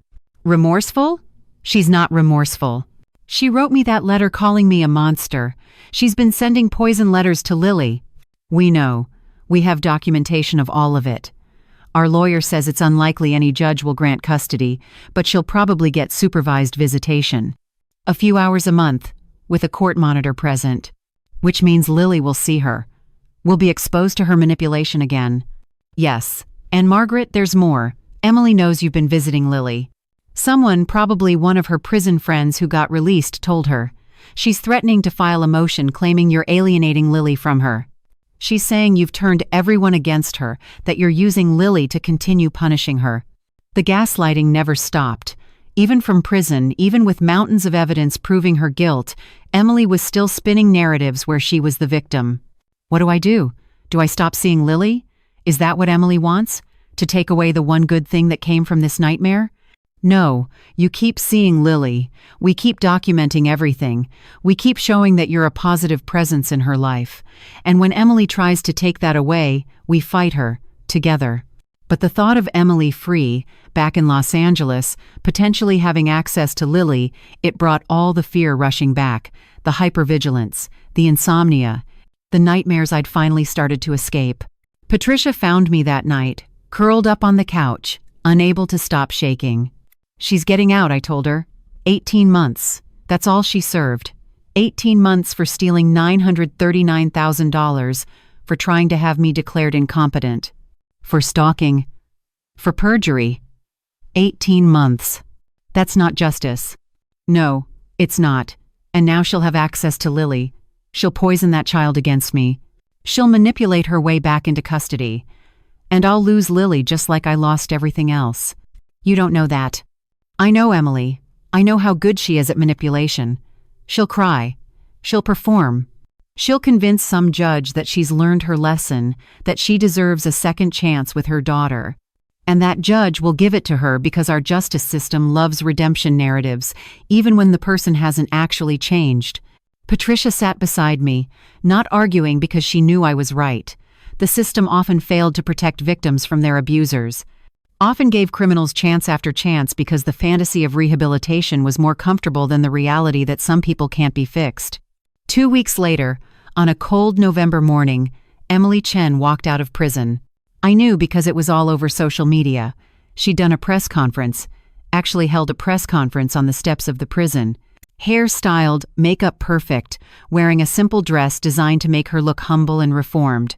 Remorseful? She's not remorseful. She wrote me that letter calling me a monster. She's been sending poison letters to Lily. We know. We have documentation of all of it. Our lawyer says it's unlikely any judge will grant custody, but she'll probably get supervised visitation. A few hours a month, with a court monitor present. Which means Lily will see her. Will be exposed to her manipulation again. Yes. And Margaret, there's more. Emily knows you've been visiting Lily. Someone, probably one of her prison friends who got released, told her. She's threatening to file a motion claiming you're alienating Lily from her. She's saying you've turned everyone against her, that you're using Lily to continue punishing her. The gaslighting never stopped. Even from prison, even with mountains of evidence proving her guilt, Emily was still spinning narratives where she was the victim. What do? Do I stop seeing Lily? Is that what Emily wants? To take away the one good thing that came from this nightmare? No, you keep seeing Lily. We keep documenting everything. We keep showing that you're a positive presence in her life. And when Emily tries to take that away, we fight her, together. But the thought of Emily free, back in Los Angeles, potentially having access to Lily, it brought all the fear rushing back, the hypervigilance, the insomnia, the nightmares I'd finally started to escape. Patricia found me that night, curled up on the couch, unable to stop shaking. She's getting out, I told her. 18 months. That's all she served. 18 months for stealing $939,000, for trying to have me declared incompetent, for stalking, for perjury. 18 months. That's not justice. No, it's not. And now she'll have access to Lily. She'll poison that child against me. She'll manipulate her way back into custody. And I'll lose Lily just like I lost everything else. You don't know that. I know Emily. I know how good she is at manipulation. She'll cry. She'll perform. She'll convince some judge that she's learned her lesson, that she deserves a second chance with her daughter. And that judge will give it to her because our justice system loves redemption narratives, even when the person hasn't actually changed. Patricia sat beside me, not arguing because she knew I was right. The system often failed to protect victims from their abusers. Often gave criminals chance after chance because the fantasy of rehabilitation was more comfortable than the reality that some people can't be fixed. 2 weeks later, on a cold November morning, Emily Chen walked out of prison. I knew because it was all over social media. She'd done a press conference, actually held a press conference on the steps of the prison. Hair styled, makeup perfect, wearing a simple dress designed to make her look humble and reformed.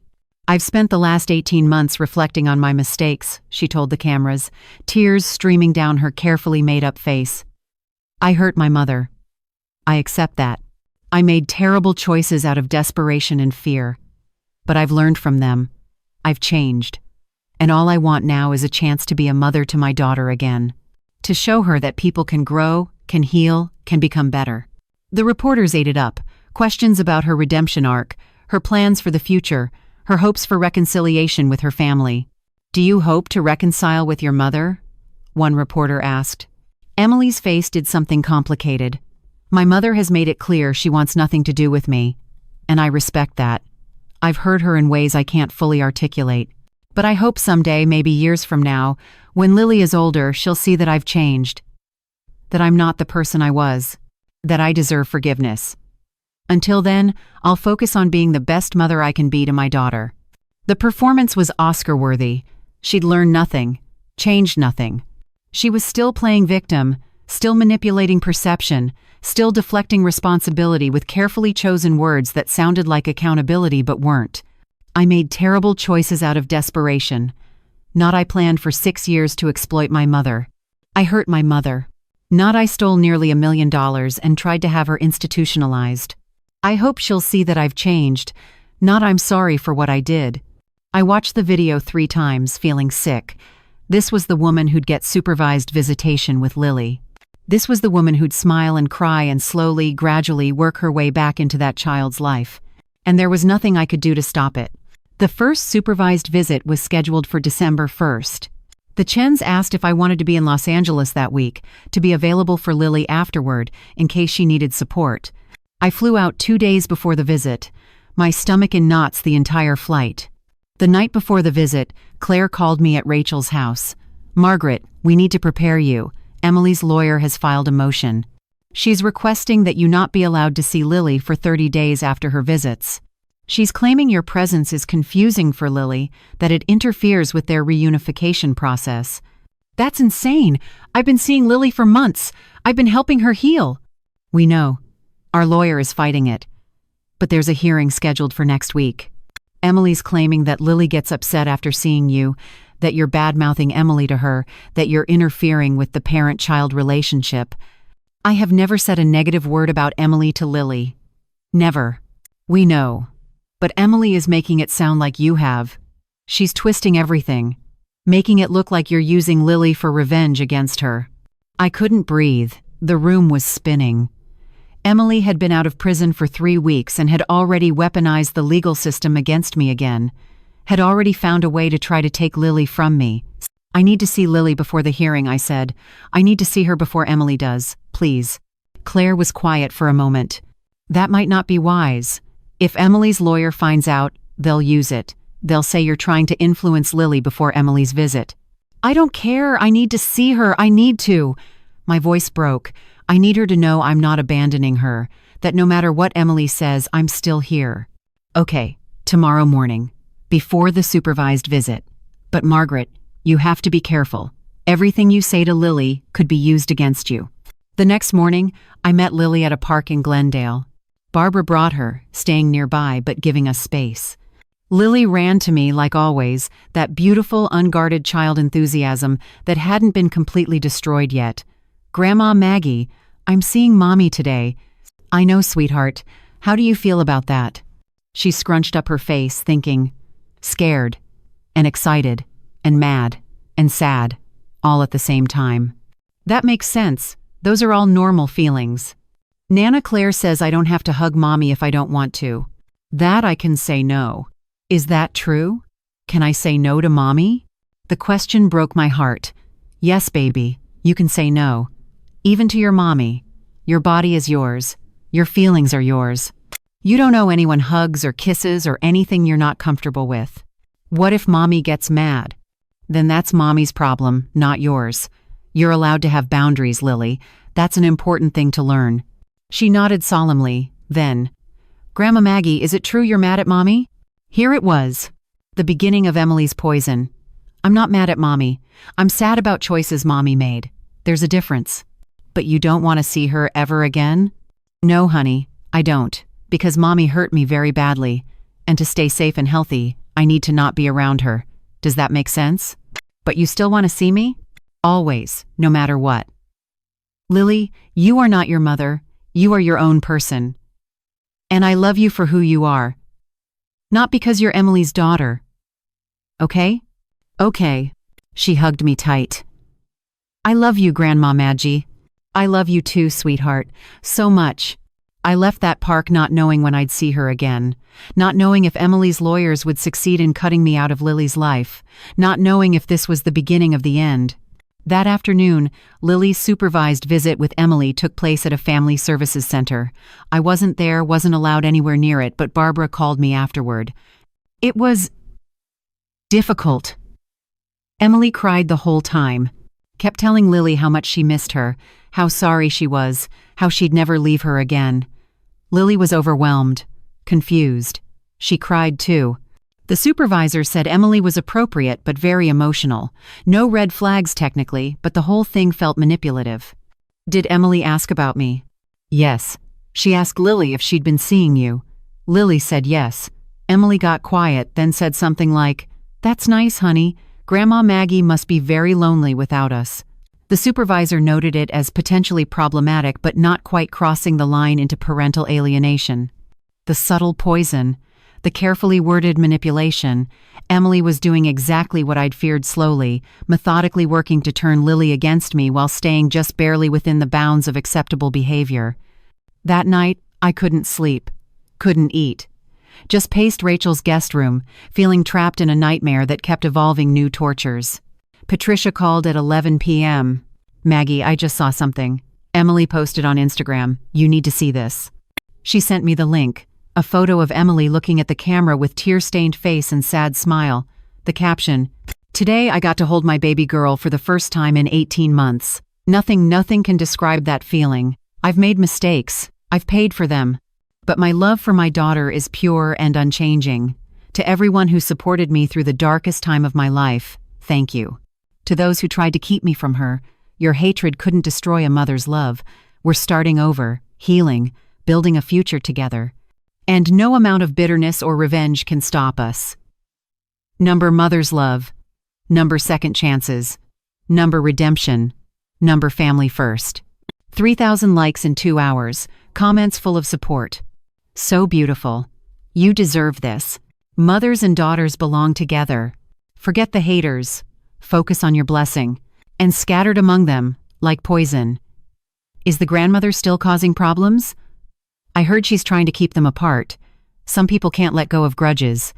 I've spent the last 18 months reflecting on my mistakes, she told the cameras, tears streaming down her carefully made-up face. I hurt my mother. I accept that. I made terrible choices out of desperation and fear. But I've learned from them. I've changed. And all I want now is a chance to be a mother to my daughter again. To show her that people can grow, can heal, can become better. The reporters ate it up. Questions about her redemption arc, her plans for the future, her hopes for reconciliation with her family. Do you hope to reconcile with your mother? One reporter asked. Emily's face did something complicated. My mother has made it clear she wants nothing to do with me. And I respect that. I've hurt her in ways I can't fully articulate. But I hope someday, maybe years from now, when Lily is older, she'll see that I've changed. That I'm not the person I was. That I deserve forgiveness. Until then, I'll focus on being the best mother I can be to my daughter. The performance was Oscar-worthy. She'd learned nothing, changed nothing. She was still playing victim, still manipulating perception, still deflecting responsibility with carefully chosen words that sounded like accountability but weren't. I made terrible choices out of desperation. Not I planned for 6 years to exploit my mother. I hurt my mother. Not I stole nearly $1 million and tried to have her institutionalized. I hope she'll see that I've changed, not I'm sorry for what I did. I watched the video 3 times, feeling sick. This was the woman who'd get supervised visitation with Lily. This was the woman who'd smile and cry and slowly, gradually work her way back into that child's life. And there was nothing I could do to stop it. The first supervised visit was scheduled for December 1st. The Chens asked if I wanted to be in Los Angeles that week, to be available for Lily afterward, in case she needed support. I flew out 2 days before the visit, my stomach in knots the entire flight. The night before the visit, Claire called me at Rachel's house. Margaret, we need to prepare you. Emily's lawyer has filed a motion. She's requesting that you not be allowed to see Lily for 30 days after her visits. She's claiming your presence is confusing for Lily, that it interferes with their reunification process. That's insane. I've been seeing Lily for months. I've been helping her heal. We know. Our lawyer is fighting it. But there's a hearing scheduled for next week. Emily's claiming that Lily gets upset after seeing you, that you're bad-mouthing Emily to her, that you're interfering with the parent-child relationship. I have never said a negative word about Emily to Lily. Never. We know. But Emily is making it sound like you have. She's twisting everything, making it look like you're using Lily for revenge against her. I couldn't breathe. The room was spinning. Emily had been out of prison for 3 weeks and had already weaponized the legal system against me again. Had already found a way to try to take Lily from me. I need to see Lily before the hearing, I said. I need to see her before Emily does, please. Claire was quiet for a moment. That might not be wise. If Emily's lawyer finds out, they'll use it. They'll say you're trying to influence Lily before Emily's visit. I don't care. I need to see her. I need to. My voice broke. I need her to know I'm not abandoning her, that no matter what Emily says, I'm still here. Okay, tomorrow morning, before the supervised visit. But Margaret, you have to be careful. Everything you say to Lily could be used against you. The next morning, I met Lily at a park in Glendale. Barbara brought her, staying nearby but giving us space. Lily ran to me like always, that beautiful, unguarded child enthusiasm that hadn't been completely destroyed yet. Grandma Maggie, I'm seeing Mommy today. I know, sweetheart. How do you feel about that? She scrunched up her face, thinking, scared, and excited, and mad, and sad, all at the same time. That makes sense. Those are all normal feelings. Nana Claire says I don't have to hug Mommy if I don't want to. That I can say no. Is that true? Can I say no to Mommy? The question broke my heart. Yes, baby, you can say no. Even to your Mommy. Your body is yours. Your feelings are yours. You don't owe anyone hugs or kisses or anything you're not comfortable with. What if Mommy gets mad? Then that's Mommy's problem, not yours. You're allowed to have boundaries, Lily. That's an important thing to learn. She nodded solemnly, then, Grandma Maggie, is it true you're mad at Mommy? Here it was. The beginning of Emily's poison. I'm not mad at Mommy. I'm sad about choices Mommy made. There's a difference. But you don't want to see her ever again? No, honey, I don't. Because Mommy hurt me very badly. And to stay safe and healthy, I need to not be around her. Does that make sense? But you still want to see me? Always, no matter what. Lily, you are not your mother. You are your own person. And I love you for who you are. Not because you're Emily's daughter. Okay? Okay. She hugged me tight. I love you, Grandma Maggie. I love you too, sweetheart. So much. I left that park not knowing when I'd see her again. Not knowing if Emily's lawyers would succeed in cutting me out of Lily's life. Not knowing if this was the beginning of the end. That afternoon, Lily's supervised visit with Emily took place at a family services center. I wasn't there, wasn't allowed anywhere near it, but Barbara called me afterward. It was difficult. Emily cried the whole time. Kept telling Lily how much she missed her, how sorry she was, how she'd never leave her again. Lily was overwhelmed, confused. She cried too. The supervisor said Emily was appropriate but very emotional. No red flags technically, but the whole thing felt manipulative. Did Emily ask about me? Yes. She asked Lily if she'd been seeing you. Lily said yes. Emily got quiet, then said something like, "That's nice, honey. Grandma Maggie must be very lonely without us." The supervisor noted it as potentially problematic but not quite crossing the line into parental alienation. The subtle poison, the carefully worded manipulation. Emily was doing exactly what I'd feared slowly, methodically working to turn Lily against me while staying just barely within the bounds of acceptable behavior. That night, I couldn't sleep, couldn't eat. Just paced Rachel's guest room, feeling trapped in a nightmare that kept evolving new tortures. Patricia called at 11 p.m. "Maggie, I just saw something. Emily posted on Instagram. You need to see this." She sent me the link, a photo of Emily looking at the camera with tear-stained face and sad smile. The caption, "Today I got to hold my baby girl for the first time in 18 months. Nothing can describe that feeling. I've made mistakes. I've paid for them. But my love for my daughter is pure and unchanging. To everyone who supported me through the darkest time of my life, thank you. To those who tried to keep me from her, your hatred couldn't destroy a mother's love. We're starting over, healing, building a future together. And no amount of bitterness or revenge can stop us. Number mother's love. Number second chances. Number redemption. Number family first. 3,000 likes in 2 hours, comments full of support. So beautiful. You deserve this. Mothers and daughters belong together. Forget the haters. Focus on your blessing. And scattered among them, like poison. Is the grandmother still causing problems? I heard she's trying to keep them apart. Some people can't let go of grudges.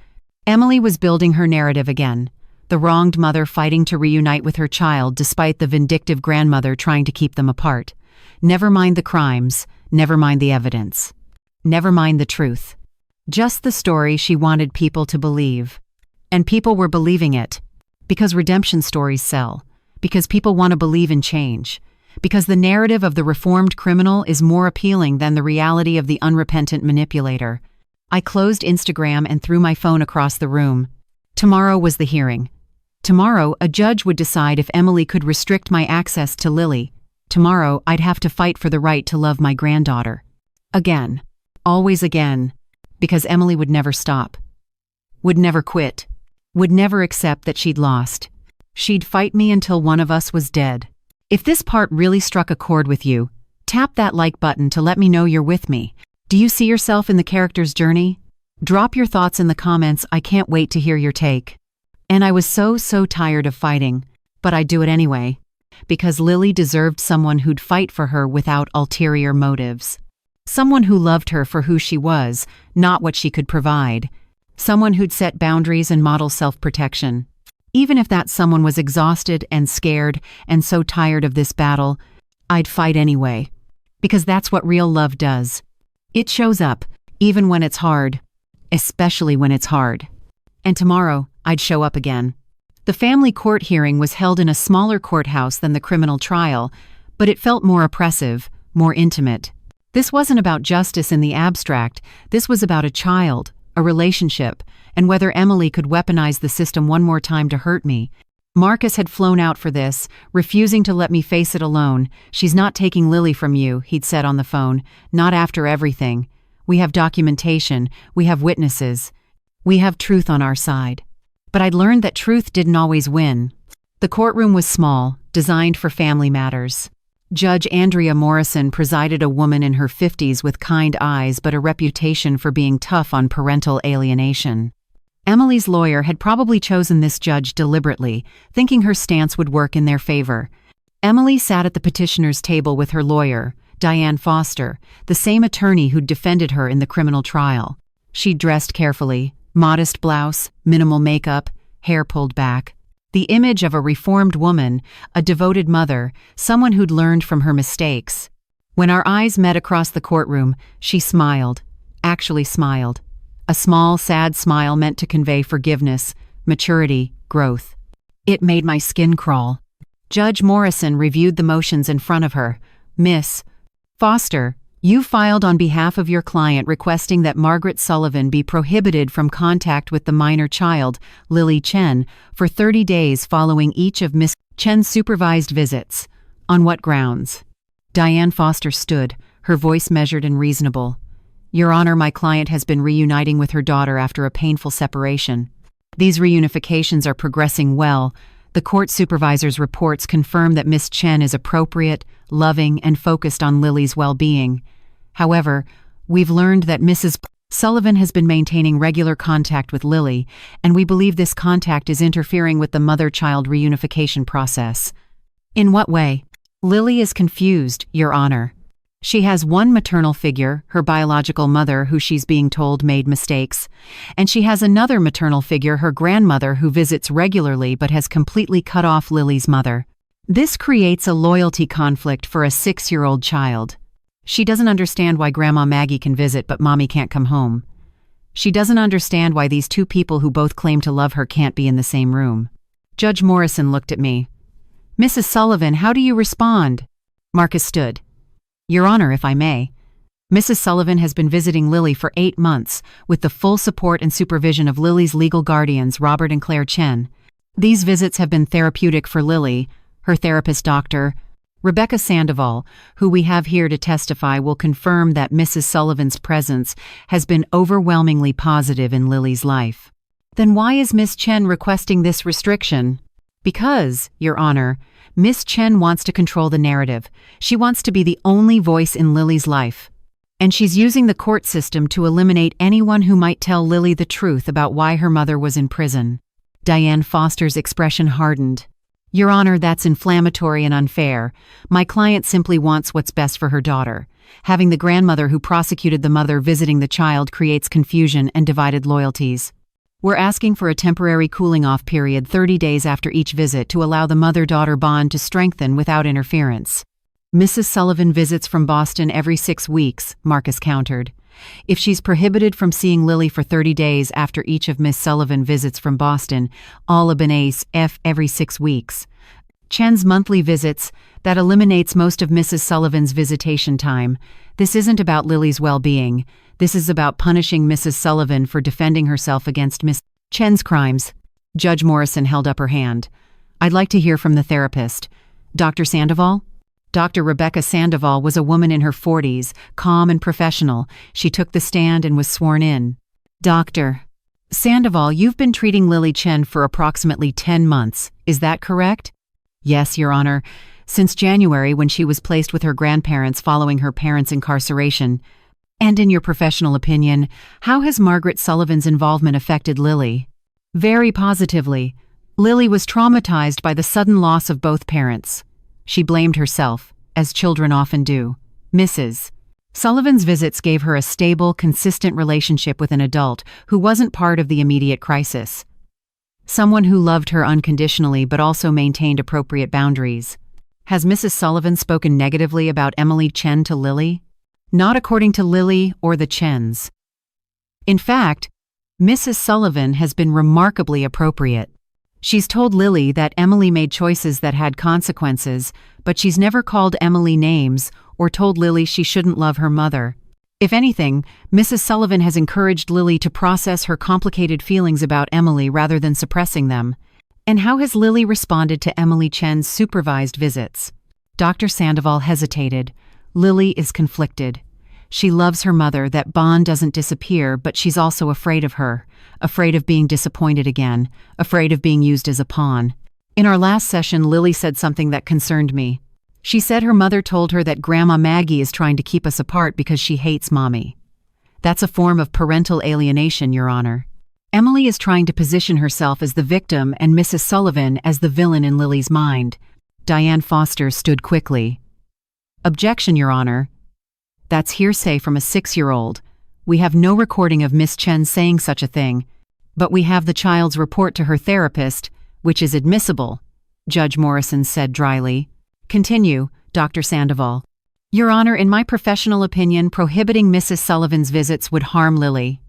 Emily was building her narrative again. The wronged mother fighting to reunite with her child despite the vindictive grandmother trying to keep them apart. Never mind the crimes, never mind the evidence. Never mind the truth. Just the story she wanted people to believe. And people were believing it. Because redemption stories sell. Because people want to believe in change. Because the narrative of the reformed criminal is more appealing than the reality of the unrepentant manipulator. I closed Instagram and threw my phone across the room. Tomorrow was the hearing. Tomorrow, a judge would decide if Emily could restrict my access to Lily. Tomorrow, I'd have to fight for the right to love my granddaughter. Again. Always again. Because Emily would never stop. Would never quit. Would never accept that she'd lost. She'd fight me until one of us was dead. If this part really struck a chord with you, tap that like button to let me know you're with me. Do you see yourself in the character's journey? Drop your thoughts in the comments. I can't wait to hear your take. And I was so tired of fighting, but I'd do it anyway. Because Lily deserved someone who'd fight for her without ulterior motives. Someone who loved her for who she was, not what she could provide. Someone who'd set boundaries and model self-protection. Even if that someone was exhausted and scared and so tired of this battle, I'd fight anyway. Because that's what real love does. It shows up, even when it's hard. Especially when it's hard. And tomorrow, I'd show up again. The family court hearing was held in a smaller courthouse than the criminal trial, but it felt more oppressive, more intimate. This wasn't about justice in the abstract. This was about a child, a relationship, and whether Emily could weaponize the system one more time to hurt me. Marcus had flown out for this, refusing to let me face it alone. She's not taking Lily from you, he'd said on the phone. Not after everything. We have documentation. We have witnesses. We have truth on our side. But I'd learned that truth didn't always win. The courtroom was small, designed for family matters. Judge Andrea Morrison presided, a woman in her 50s with kind eyes but a reputation for being tough on parental alienation. Emily's lawyer had probably chosen this judge deliberately, thinking her stance would work in their favor. Emily sat at the petitioner's table with her lawyer, Diane Foster, the same attorney who'd defended her in the criminal trial. She dressed carefully, modest blouse, minimal makeup, hair pulled back. The image of a reformed woman, a devoted mother, someone who'd learned from her mistakes. When our eyes met across the courtroom, she smiled. Actually smiled. A small, sad smile meant to convey forgiveness, maturity, growth. It made my skin crawl. Judge Morrison reviewed the motions in front of her. Miss Foster, you filed on behalf of your client requesting that Margaret Sullivan be prohibited from contact with the minor child, Lily Chen, for 30 days following each of Miss Chen's supervised visits. On what grounds? Diane Foster stood, her voice measured and reasonable. Your Honor, my client has been reuniting with her daughter after a painful separation. These reunifications are progressing well. The court supervisor's reports confirm that Miss Chen is appropriate, loving, and focused on Lily's well-being. However, we've learned that Mrs. Sullivan has been maintaining regular contact with Lily, and we believe this contact is interfering with the mother-child reunification process. In what way? Lily is confused, Your Honor. She has one maternal figure, her biological mother, who she's being told made mistakes, and she has another maternal figure, her grandmother, who visits regularly but has completely cut off Lily's mother. This creates a loyalty conflict for a 6-year-old child. She doesn't understand why Grandma Maggie can visit but Mommy can't come home. She doesn't understand why these two people who both claim to love her can't be in the same room. Judge Morrison looked at me. Mrs. Sullivan, how do you respond? Marcus stood. Your Honor, if I may. Mrs. Sullivan has been visiting Lily for 8 months, with the full support and supervision of Lily's legal guardians, Robert and Claire Chen. These visits have been therapeutic for Lily. Her therapist, Dr. Rebecca Sandoval, who we have here to testify, will confirm that Mrs. Sullivan's presence has been overwhelmingly positive in Lily's life. Then why is Miss Chen requesting this restriction? Because, Your Honor, Miss Chen wants to control the narrative. She wants to be the only voice in Lily's life. And she's using the court system to eliminate anyone who might tell Lily the truth about why her mother was in prison. Diane Foster's expression hardened. Your Honor, that's inflammatory and unfair. My client simply wants what's best for her daughter. Having the grandmother who prosecuted the mother visiting the child creates confusion and divided loyalties. We're asking for a temporary cooling-off period 30 days after each visit to allow the mother-daughter bond to strengthen without interference. Mrs. Sullivan visits from Boston every 6 weeks, Marcus countered. If she's prohibited from seeing Lily for 30 days after each of Miss Sullivan visits from Boston, all abonnees every 6 weeks. Chen's monthly visits, that eliminates most of Mrs. Sullivan's visitation time. This isn't about Lily's well-being. This is about punishing Mrs. Sullivan for defending herself against Miss Chen's crimes. Judge Morrison held up her hand. I'd like to hear from the therapist. Dr. Sandoval? Dr. Rebecca Sandoval was a woman in her 40s, calm and professional. She took the stand and was sworn in. Dr. Sandoval, you've been treating Lily Chen for approximately 10 months. Is that correct? Yes, Your Honor. Since January, when she was placed with her grandparents following her parents' incarceration. And in your professional opinion, how has Margaret Sullivan's involvement affected Lily? Very positively. Lily was traumatized by the sudden loss of both parents. She blamed herself, as children often do. Mrs. Sullivan's visits gave her a stable, consistent relationship with an adult who wasn't part of the immediate crisis. Someone who loved her unconditionally but also maintained appropriate boundaries. Has Mrs. Sullivan spoken negatively about Emily Chen to Lily? Not according to Lily or the Chens. In fact, Mrs. Sullivan has been remarkably appropriate. She's told Lily that Emily made choices that had consequences, but she's never called Emily names or told Lily she shouldn't love her mother. If anything, Mrs. Sullivan has encouraged Lily to process her complicated feelings about Emily rather than suppressing them. And how has Lily responded to Emily Chen's supervised visits? Dr. Sandoval hesitated. Lily is conflicted. She loves her mother, that bond doesn't disappear, but she's also afraid of her, afraid of being disappointed again, afraid of being used as a pawn. In our last session, Lily said something that concerned me. She said her mother told her that Grandma Maggie is trying to keep us apart because she hates Mommy. That's a form of parental alienation, Your Honor. Emily is trying to position herself as the victim and Mrs. Sullivan as the villain in Lily's mind. Diane Foster stood quickly. Objection, Your Honor. That's hearsay from a 6-year-old. We have no recording of Miss Chen saying such a thing, but we have the child's report to her therapist, which is admissible, Judge Morrison said dryly. Continue, Dr. Sandoval. Your Honor, in my professional opinion, prohibiting Mrs. Sullivan's visits would harm Lily.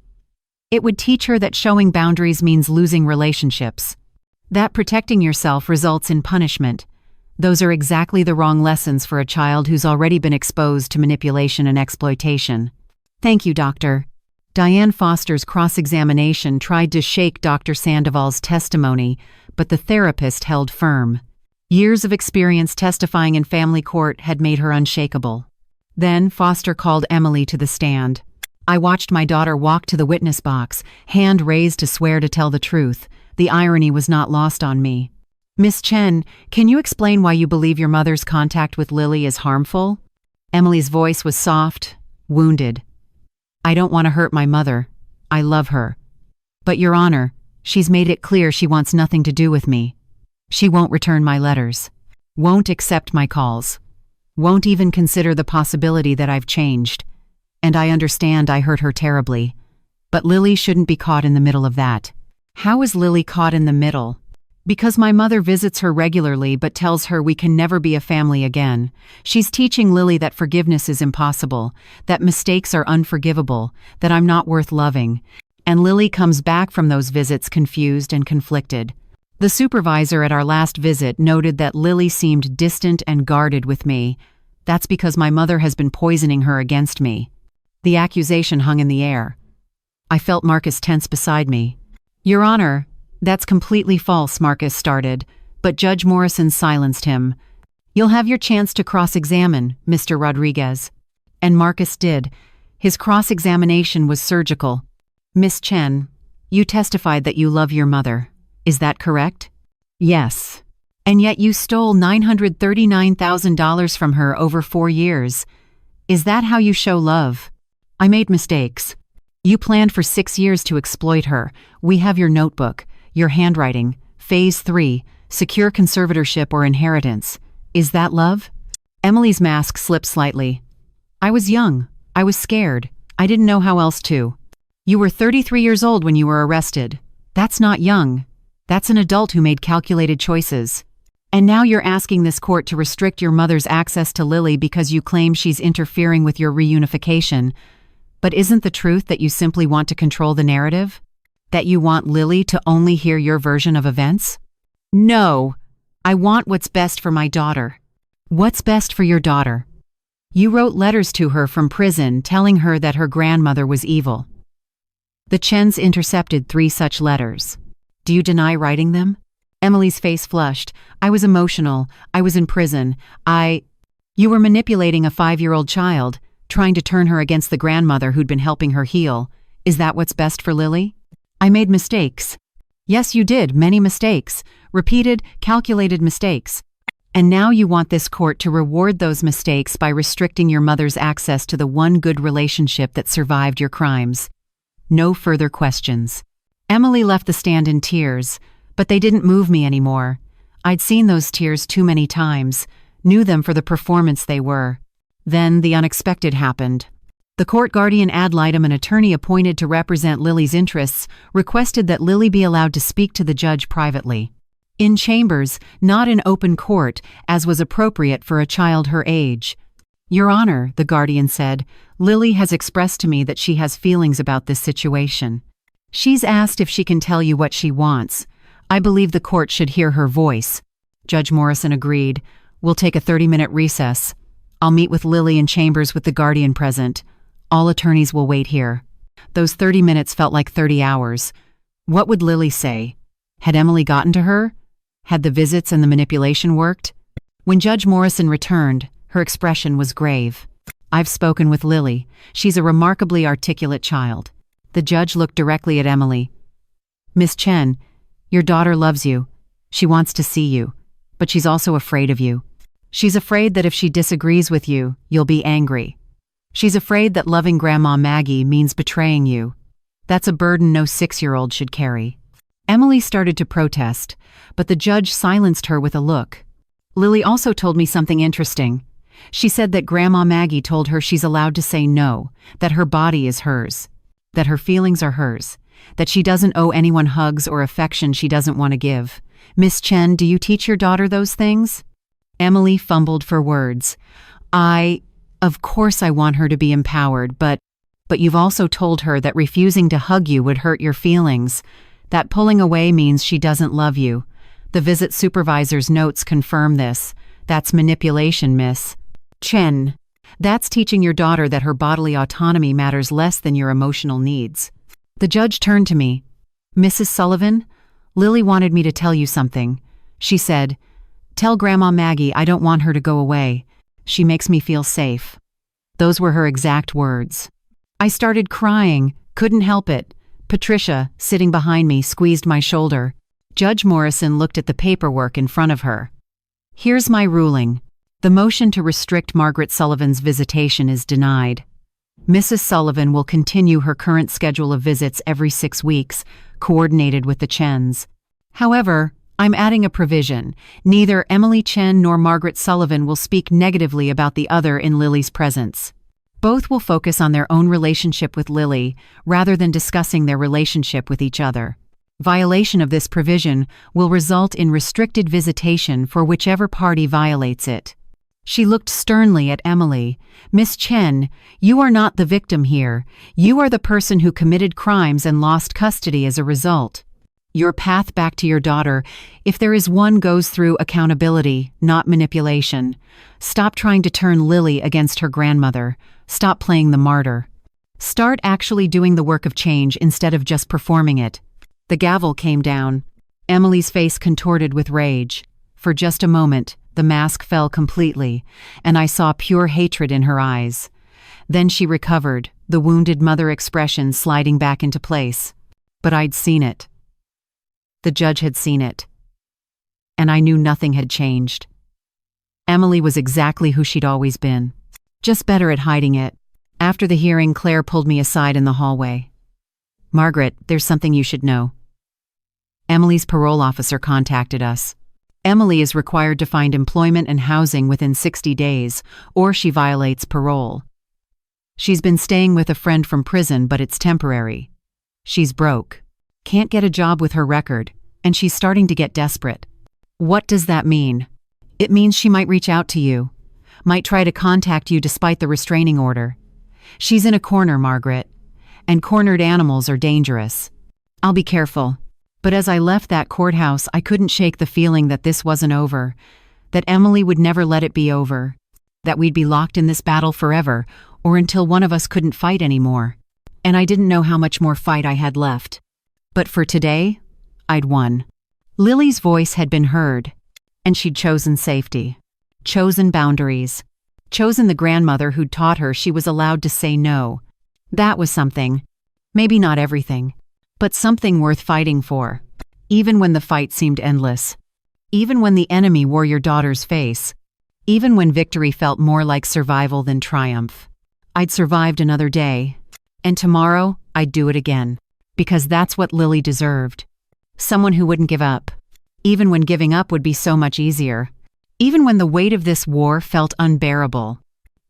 It would teach her that showing boundaries means losing relationships. That protecting yourself results in punishment. Those are exactly the wrong lessons for a child who's already been exposed to manipulation and exploitation. Thank you, Doctor. Diane Foster's cross-examination tried to shake Dr. Sandoval's testimony, but the therapist held firm. Years of experience testifying in family court had made her unshakable. Then Foster called Emily to the stand. I watched my daughter walk to the witness box, hand raised to swear to tell the truth. The irony was not lost on me. Miss Chen, can you explain why you believe your mother's contact with Lily is harmful? Emily's voice was soft, wounded. I don't want to hurt my mother. I love her. But, Your Honor, she's made it clear she wants nothing to do with me. She won't return my letters, won't accept my calls, won't even consider the possibility that I've changed. And I understand I hurt her terribly. But Lily shouldn't be caught in the middle of that. How is Lily caught in the middle? Because my mother visits her regularly but tells her we can never be a family again. She's teaching Lily that forgiveness is impossible, that mistakes are unforgivable, that I'm not worth loving. And Lily comes back from those visits confused and conflicted. The supervisor at our last visit noted that Lily seemed distant and guarded with me, That's because my mother has been poisoning her against me." The accusation hung in the air. I felt Marcus tense beside me. "Your Honor, that's completely false," Marcus started, but Judge Morrison silenced him. "You'll have your chance to cross-examine, Mr. Rodriguez." And Marcus did. His cross-examination was surgical. "Miss Chen, you testified that you love your mother. Is that correct?" "Yes. And yet you stole $939,000 from her over 4 years. Is that how you show love?" "I made mistakes. You planned for 6 years to exploit her. We have your notebook, your handwriting, Phase 3, secure conservatorship or inheritance. Is that love?" Emily's mask slipped slightly. "I was young. I was scared. I didn't know how else to." "You were 33 years old when you were arrested. That's not young. That's an adult who made calculated choices. And now you're asking this court to restrict your mother's access to Lily because you claim she's interfering with your reunification. But isn't the truth that you simply want to control the narrative? That you want Lily to only hear your version of events?" "No. I want what's best for my daughter." "What's best for your daughter?" "You wrote letters to her from prison telling her that her grandmother was evil." The Chens intercepted 3 such letters. "Do you deny writing them?" Emily's face flushed. "I was emotional. I was in prison. You were manipulating a 5-year-old child, trying to turn her against the grandmother who'd been helping her heal. Is that what's best for Lily?" "I made mistakes." "Yes, you did, many mistakes. Repeated, calculated mistakes. And now you want this court to reward those mistakes by restricting your mother's access to the one good relationship that survived your crimes. No further questions." Emily left the stand in tears, but they didn't move me anymore. I'd seen those tears too many times, knew them for the performance they were. Then the unexpected happened. The court guardian ad litem, an attorney appointed to represent Lily's interests, requested that Lily be allowed to speak to the judge privately. In chambers, not in open court, as was appropriate for a child her age. "Your Honor," the guardian said, "Lily has expressed to me that she has feelings about this situation. She's asked if she can tell you what she wants. I believe the court should hear her voice." Judge Morrison agreed. "We'll take a 30-minute recess. I'll meet with Lily in chambers with the guardian present. All attorneys will wait here." Those 30 minutes felt like 30 hours. What would Lily say? Had Emily gotten to her? Had the visits and the manipulation worked? When Judge Morrison returned, her expression was grave. "I've spoken with Lily. She's a remarkably articulate child." The judge looked directly at Emily. "Miss Chen, your daughter loves you. She wants to see you. But she's also afraid of you. She's afraid that if she disagrees with you, you'll be angry. She's afraid that loving Grandma Maggie means betraying you. That's a burden no 6-year-old should carry." Emily started to protest, but the judge silenced her with a look. "Lily also told me something interesting. She said that Grandma Maggie told her she's allowed to say no, that her body is hers, that her feelings are hers, that she doesn't owe anyone hugs or affection she doesn't want to give. Miss Chen, do you teach your daughter those things?" Emily fumbled for words. Of course I want her to be empowered, but you've also told her that refusing to hug you would hurt your feelings. That pulling away means she doesn't love you. The visit supervisor's notes confirm this. That's manipulation, Miss Chen. That's teaching your daughter that her bodily autonomy matters less than your emotional needs." The judge turned to me. "Mrs. Sullivan, Lily wanted me to tell you something. She said, 'Tell Grandma Maggie I don't want her to go away. She makes me feel safe.'" Those were her exact words. I started crying, couldn't help it. Patricia, sitting behind me, squeezed my shoulder. Judge Morrison looked at the paperwork in front of her. "Here's my ruling. The motion to restrict Margaret Sullivan's visitation is denied. Mrs. Sullivan will continue her current schedule of visits every 6 weeks, coordinated with the Chens. However, I'm adding a provision. Neither Emily Chen nor Margaret Sullivan will speak negatively about the other in Lily's presence. Both will focus on their own relationship with Lily rather than discussing their relationship with each other. Violation of this provision will result in restricted visitation for whichever party violates it." She looked sternly at Emily. "Miss Chen, you are not the victim here. You are the person who committed crimes and lost custody as a result." Your path back to your daughter, if there is one, goes through accountability, not manipulation. Stop trying to turn Lily against her grandmother. Stop playing the martyr. Start actually doing the work of change instead of just performing it. The gavel came down. Emily's face contorted with rage. For just a moment, the mask fell completely, and I saw pure hatred in her eyes. Then she recovered, the wounded mother expression sliding back into place. But I'd seen it. The judge had seen it. And I knew nothing had changed. Emily was exactly who she'd always been, just better at hiding it. After the hearing, Claire pulled me aside in the hallway. "Margaret, there's something you should know. Emily's parole officer contacted us. Emily is required to find employment and housing within 60 days, or she violates parole. She's been staying with a friend from prison, but it's temporary. She's broke. Can't get a job with her record, and she's starting to get desperate." "What does that mean?" "It means she might reach out to you, might try to contact you despite the restraining order. She's in a corner, Margaret, and cornered animals are dangerous. I'll be careful." But as I left that courthouse, I couldn't shake the feeling that this wasn't over, that Emily would never let it be over, that we'd be locked in this battle forever, or until one of us couldn't fight anymore. And I didn't know how much more fight I had left. But for today, I'd won. Lily's voice had been heard, and she'd chosen safety, chosen boundaries, chosen the grandmother who'd taught her she was allowed to say no. That was something. Maybe not everything, but something worth fighting for, even when the fight seemed endless, even when the enemy wore your daughter's face, even when victory felt more like survival than triumph. I'd survived another day, and tomorrow I'd do it again. Because that's what Lily deserved. Someone who wouldn't give up, even when giving up would be so much easier, even when the weight of this war felt unbearable.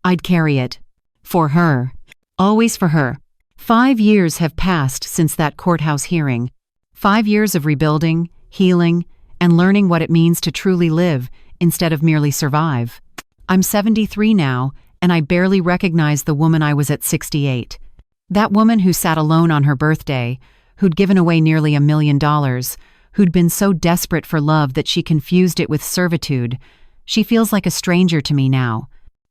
I'd carry it. For her. Always for her. 5 years have passed since that courthouse hearing. 5 years of rebuilding, healing, and learning what it means to truly live instead of merely survive. I'm 73 now, and I barely recognize the woman I was at 68. That woman who sat alone on her birthday, who'd given away nearly $1 million, who'd been so desperate for love that she confused it with servitude. She feels like a stranger to me now.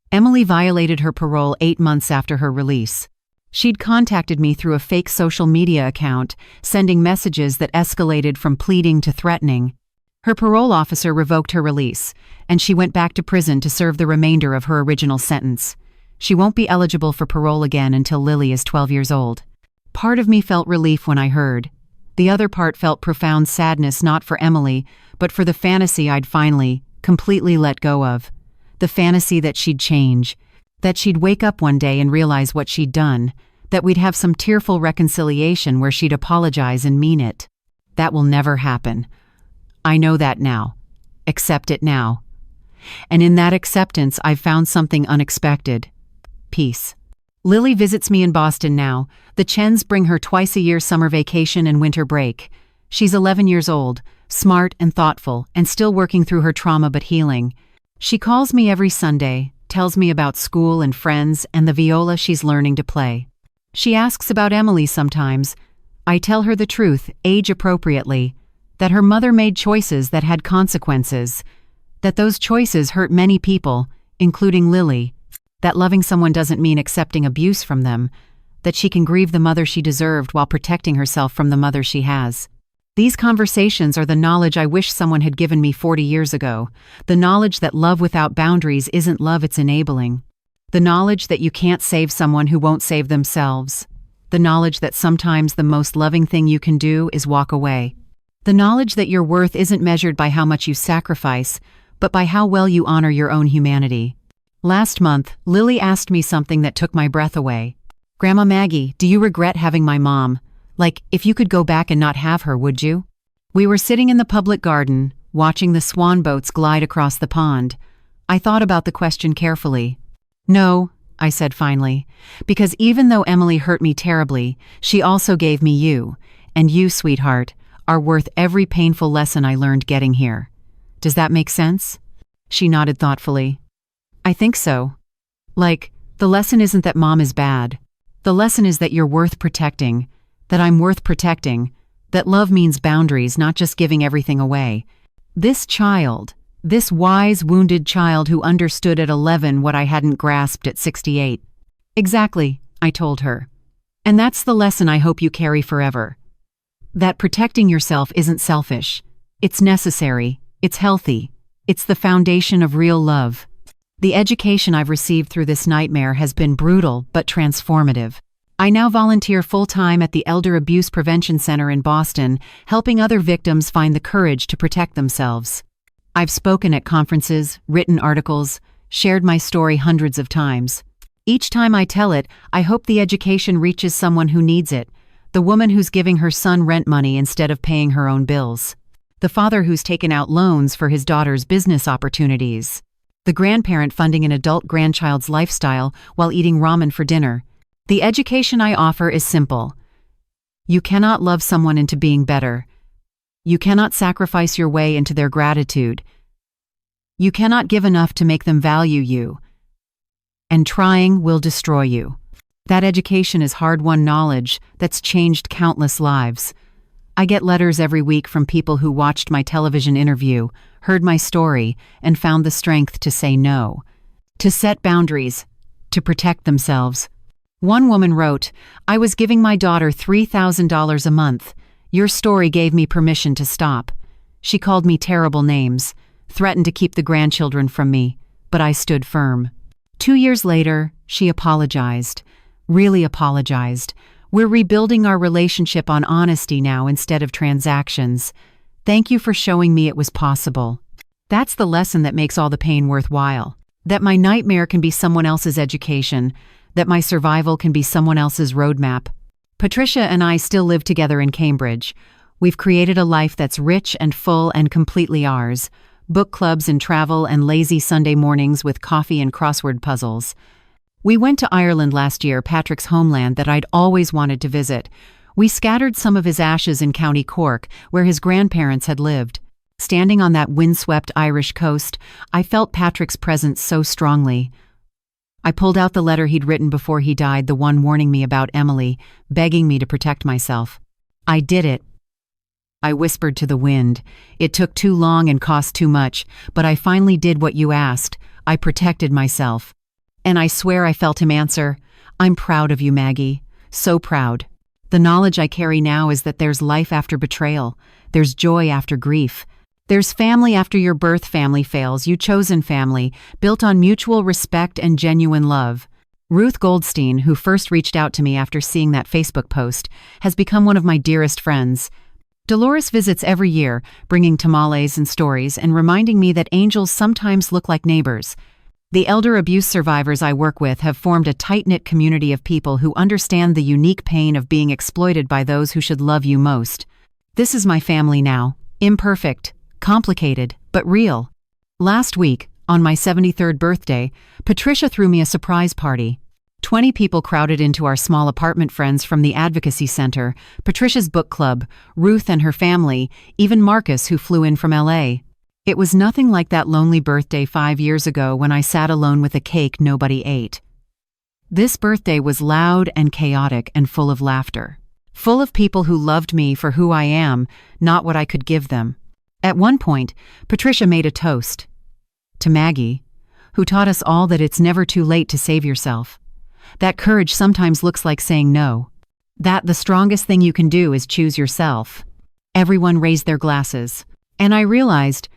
Emily violated her parole 8 months after her release. She'd contacted me through a fake social media account, sending messages that escalated from pleading to threatening. Her parole officer revoked her release, and she went back to prison to serve the remainder of her original sentence. She won't be eligible for parole again until Lily is 12 years old. Part of me felt relief when I heard. The other part felt profound sadness, not for Emily, but for the fantasy I'd finally, completely let go of. The fantasy that she'd change, that she'd wake up one day and realize what she'd done, that we'd have some tearful reconciliation where she'd apologize and mean it. That will never happen. I know that now. Accept it now. And in that acceptance, I've found something unexpected. Peace. Lily visits me in Boston now. The Chens bring her twice a year summer vacation and winter break. She's 11 years old, smart and thoughtful, and still working through her trauma but healing. She calls me every Sunday, tells me about school and friends and the viola she's learning to play. She asks about Emily sometimes. I tell her the truth, age appropriately, that her mother made choices that had consequences, that those choices hurt many people, including Lily, that loving someone doesn't mean accepting abuse from them, that she can grieve the mother she deserved while protecting herself from the mother she has. These conversations are the knowledge I wish someone had given me 40 years ago, the knowledge that love without boundaries isn't love, it's enabling. The knowledge that you can't save someone who won't save themselves. The knowledge that sometimes the most loving thing you can do is walk away. The knowledge that your worth isn't measured by how much you sacrifice, but by how well you honor your own humanity. Last month, Lily asked me something that took my breath away. "Grandma Maggie, do you regret having my mom? Like, if you could go back and not have her, would you?" We were sitting in the public garden, watching the swan boats glide across the pond. I thought about the question carefully. "No," I said finally, "because even though Emily hurt me terribly, she also gave me you, and you, sweetheart, are worth every painful lesson I learned getting here. Does that make sense?" She nodded thoughtfully. "I think so. Like, the lesson isn't that Mom is bad. The lesson is that you're worth protecting, that I'm worth protecting, That love means boundaries, not just giving everything away. This wise, wounded child who understood at 11 what I hadn't grasped at 68. Exactly, I told her. And that's the lesson I hope you carry forever. That protecting yourself isn't selfish. It's necessary. It's healthy. It's the foundation of real love. The education I've received through this nightmare has been brutal but transformative. I now volunteer full-time at the Elder Abuse Prevention Center in Boston, helping other victims find the courage to protect themselves. I've spoken at conferences, written articles, shared my story hundreds of times. Each time I tell it, I hope the education reaches someone who needs it, the woman who's giving her son rent money instead of paying her own bills, the father who's taken out loans for his daughter's business opportunities, the grandparent funding an adult grandchild's lifestyle while eating ramen for dinner. The education I offer is simple. You cannot love someone into being better. You cannot sacrifice your way into their gratitude. You cannot give enough to make them value you. And trying will destroy you. That education is hard-won knowledge that's changed countless lives. I get letters every week from people who watched my television interview, heard my story, and found the strength to say no, to set boundaries, to protect themselves. One woman wrote, "I was giving my daughter $3,000 a month. Your story gave me permission to stop." She called me terrible names, threatened to keep the grandchildren from me, but I stood firm. 2 years later, she apologized. Really apologized. We're rebuilding our relationship on honesty now instead of transactions. Thank you for showing me it was possible. That's the lesson that makes all the pain worthwhile. That my nightmare can be someone else's education. That my survival can be someone else's roadmap. Patricia and I still live together in Cambridge. We've created a life that's rich and full and completely ours. Book clubs and travel and lazy Sunday mornings with coffee and crossword puzzles. We went to Ireland last year, Patrick's homeland that I'd always wanted to visit. We scattered some of his ashes in County Cork, where his grandparents had lived. Standing on that windswept Irish coast, I felt Patrick's presence so strongly. I pulled out the letter he'd written before he died, the one warning me about Emily, begging me to protect myself. I did it. I whispered to the wind. It took too long and cost too much, but I finally did what you asked. I protected myself. And I swear I felt him answer, "I'm proud of you, Maggie. So proud." The knowledge I carry now is that there's life after betrayal. There's joy after grief. There's family after your birth family fails, you chosen family, built on mutual respect and genuine love. Ruth Goldstein, who first reached out to me after seeing that Facebook post, has become one of my dearest friends. Dolores visits every year, bringing tamales and stories and reminding me that angels sometimes look like neighbors. The elder abuse survivors I work with have formed a tight-knit community of people who understand the unique pain of being exploited by those who should love you most. This is my family now, imperfect, complicated, but real. Last week, on my 73rd birthday, Patricia threw me a surprise party. 20 people crowded into our small apartment, friends from the Advocacy Center, Patricia's book club, Ruth and her family, even Marcus, who flew in from LA. It was nothing like that lonely birthday 5 years ago when I sat alone with a cake nobody ate. This birthday was loud and chaotic and full of laughter. Full of people who loved me for who I am, not what I could give them. At one point, Patricia made a toast. To Maggie, who taught us all that it's never too late to save yourself. That courage sometimes looks like saying no. That the strongest thing you can do is choose yourself. Everyone raised their glasses. And I realized,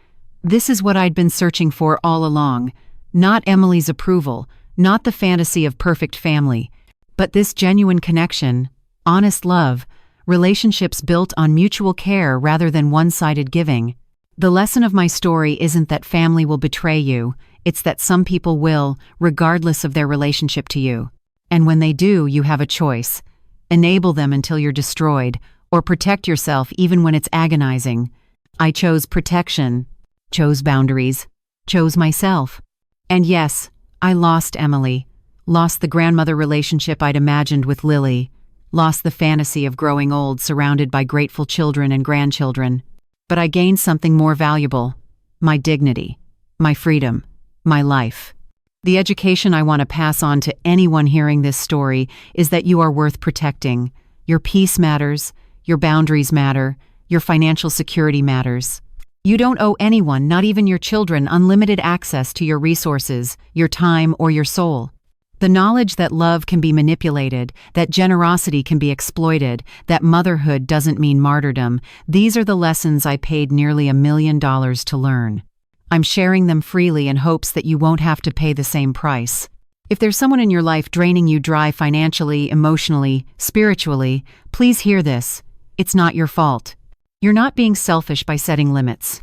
this is what I'd been searching for all along. Not Emily's approval, not the fantasy of perfect family, but this genuine connection, honest love, relationships built on mutual care rather than one-sided giving. The lesson of my story isn't that family will betray you, it's that some people will, regardless of their relationship to you. And when they do, you have a choice. Enable them until you're destroyed, or protect yourself even when it's agonizing. I chose protection, chose boundaries, chose myself. And yes, I lost Emily, lost the grandmother relationship I'd imagined with Lily, lost the fantasy of growing old surrounded by grateful children and grandchildren. But I gained something more valuable, my dignity, my freedom, my life. The education I want to pass on to anyone hearing this story is that you are worth protecting. Your peace matters, your boundaries matter, your financial security matters. You don't owe anyone, not even your children, unlimited access to your resources, your time, or your soul. The knowledge that love can be manipulated, that generosity can be exploited, that motherhood doesn't mean martyrdom, these are the lessons I paid nearly $1 million to learn. I'm sharing them freely in hopes that you won't have to pay the same price. If there's someone in your life draining you dry financially, emotionally, spiritually, please hear this. It's not your fault. You're not being selfish by setting limits.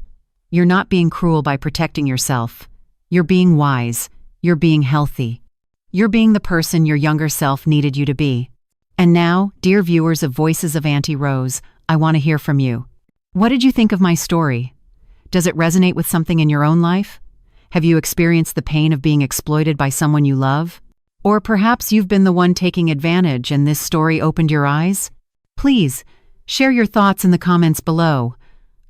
You're not being cruel by protecting yourself. You're being wise. You're being healthy. You're being the person your younger self needed you to be. And now, dear viewers of Voices of Auntie Rose, I want to hear from you. What did you think of my story? Does it resonate with something in your own life? Have you experienced the pain of being exploited by someone you love? Or perhaps you've been the one taking advantage and this story opened your eyes? Please, share your thoughts in the comments below.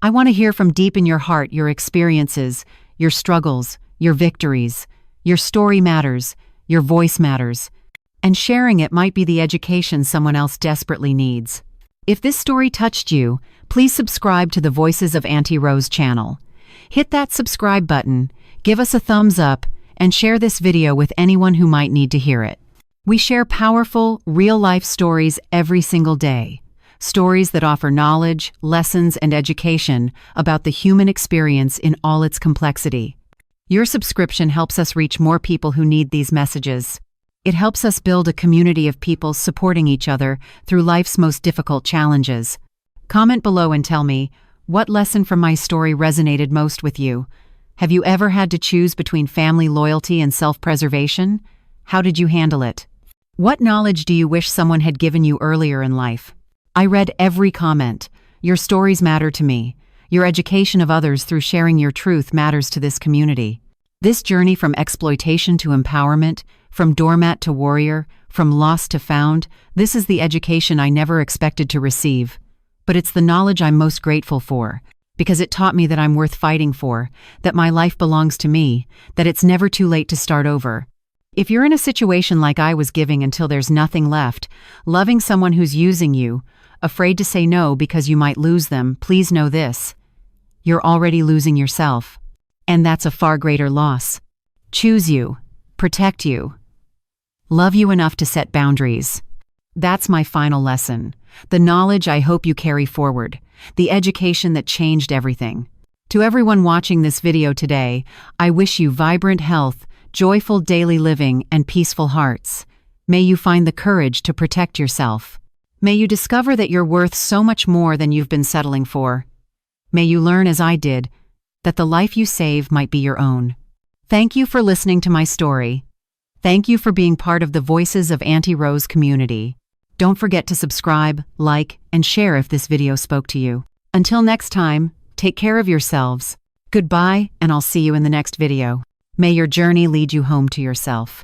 I want to hear from deep in your heart your experiences, your struggles, your victories. Your story matters. Your voice matters. And sharing it might be the education someone else desperately needs. If this story touched you, please subscribe to the Voices of Auntie Rose channel. Hit that subscribe button, give us a thumbs up, and share this video with anyone who might need to hear it. We share powerful, real-life stories every single day. Stories that offer knowledge, lessons, and education about the human experience in all its complexity. Your subscription helps us reach more people who need these messages. It helps us build a community of people supporting each other through life's most difficult challenges. Comment below and tell me, what lesson from my story resonated most with you? Have you ever had to choose between family loyalty and self-preservation? How did you handle it? What knowledge do you wish someone had given you earlier in life? I read every comment. Your stories matter to me. Your education of others through sharing your truth matters to this community. This journey from exploitation to empowerment, from doormat to warrior, from lost to found, this is the education I never expected to receive. But it's the knowledge I'm most grateful for, because it taught me that I'm worth fighting for, that my life belongs to me, that it's never too late to start over. If you're in a situation like I was, giving until there's nothing left, loving someone who's using you, afraid to say no because you might lose them, please know this. You're already losing yourself. And that's a far greater loss. Choose you, protect you, love you enough to set boundaries. That's my final lesson. The knowledge I hope you carry forward. The education that changed everything. To everyone watching this video today, I wish you vibrant health, joyful daily living, and peaceful hearts. May you find the courage to protect yourself. May you discover that you're worth so much more than you've been settling for. May you learn, as I did, that the life you save might be your own. Thank you for listening to my story. Thank you for being part of the Voices of Auntie Rose community. Don't forget to subscribe, like, and share if this video spoke to you. Until next time, take care of yourselves. Goodbye, and I'll see you in the next video. May your journey lead you home to yourself.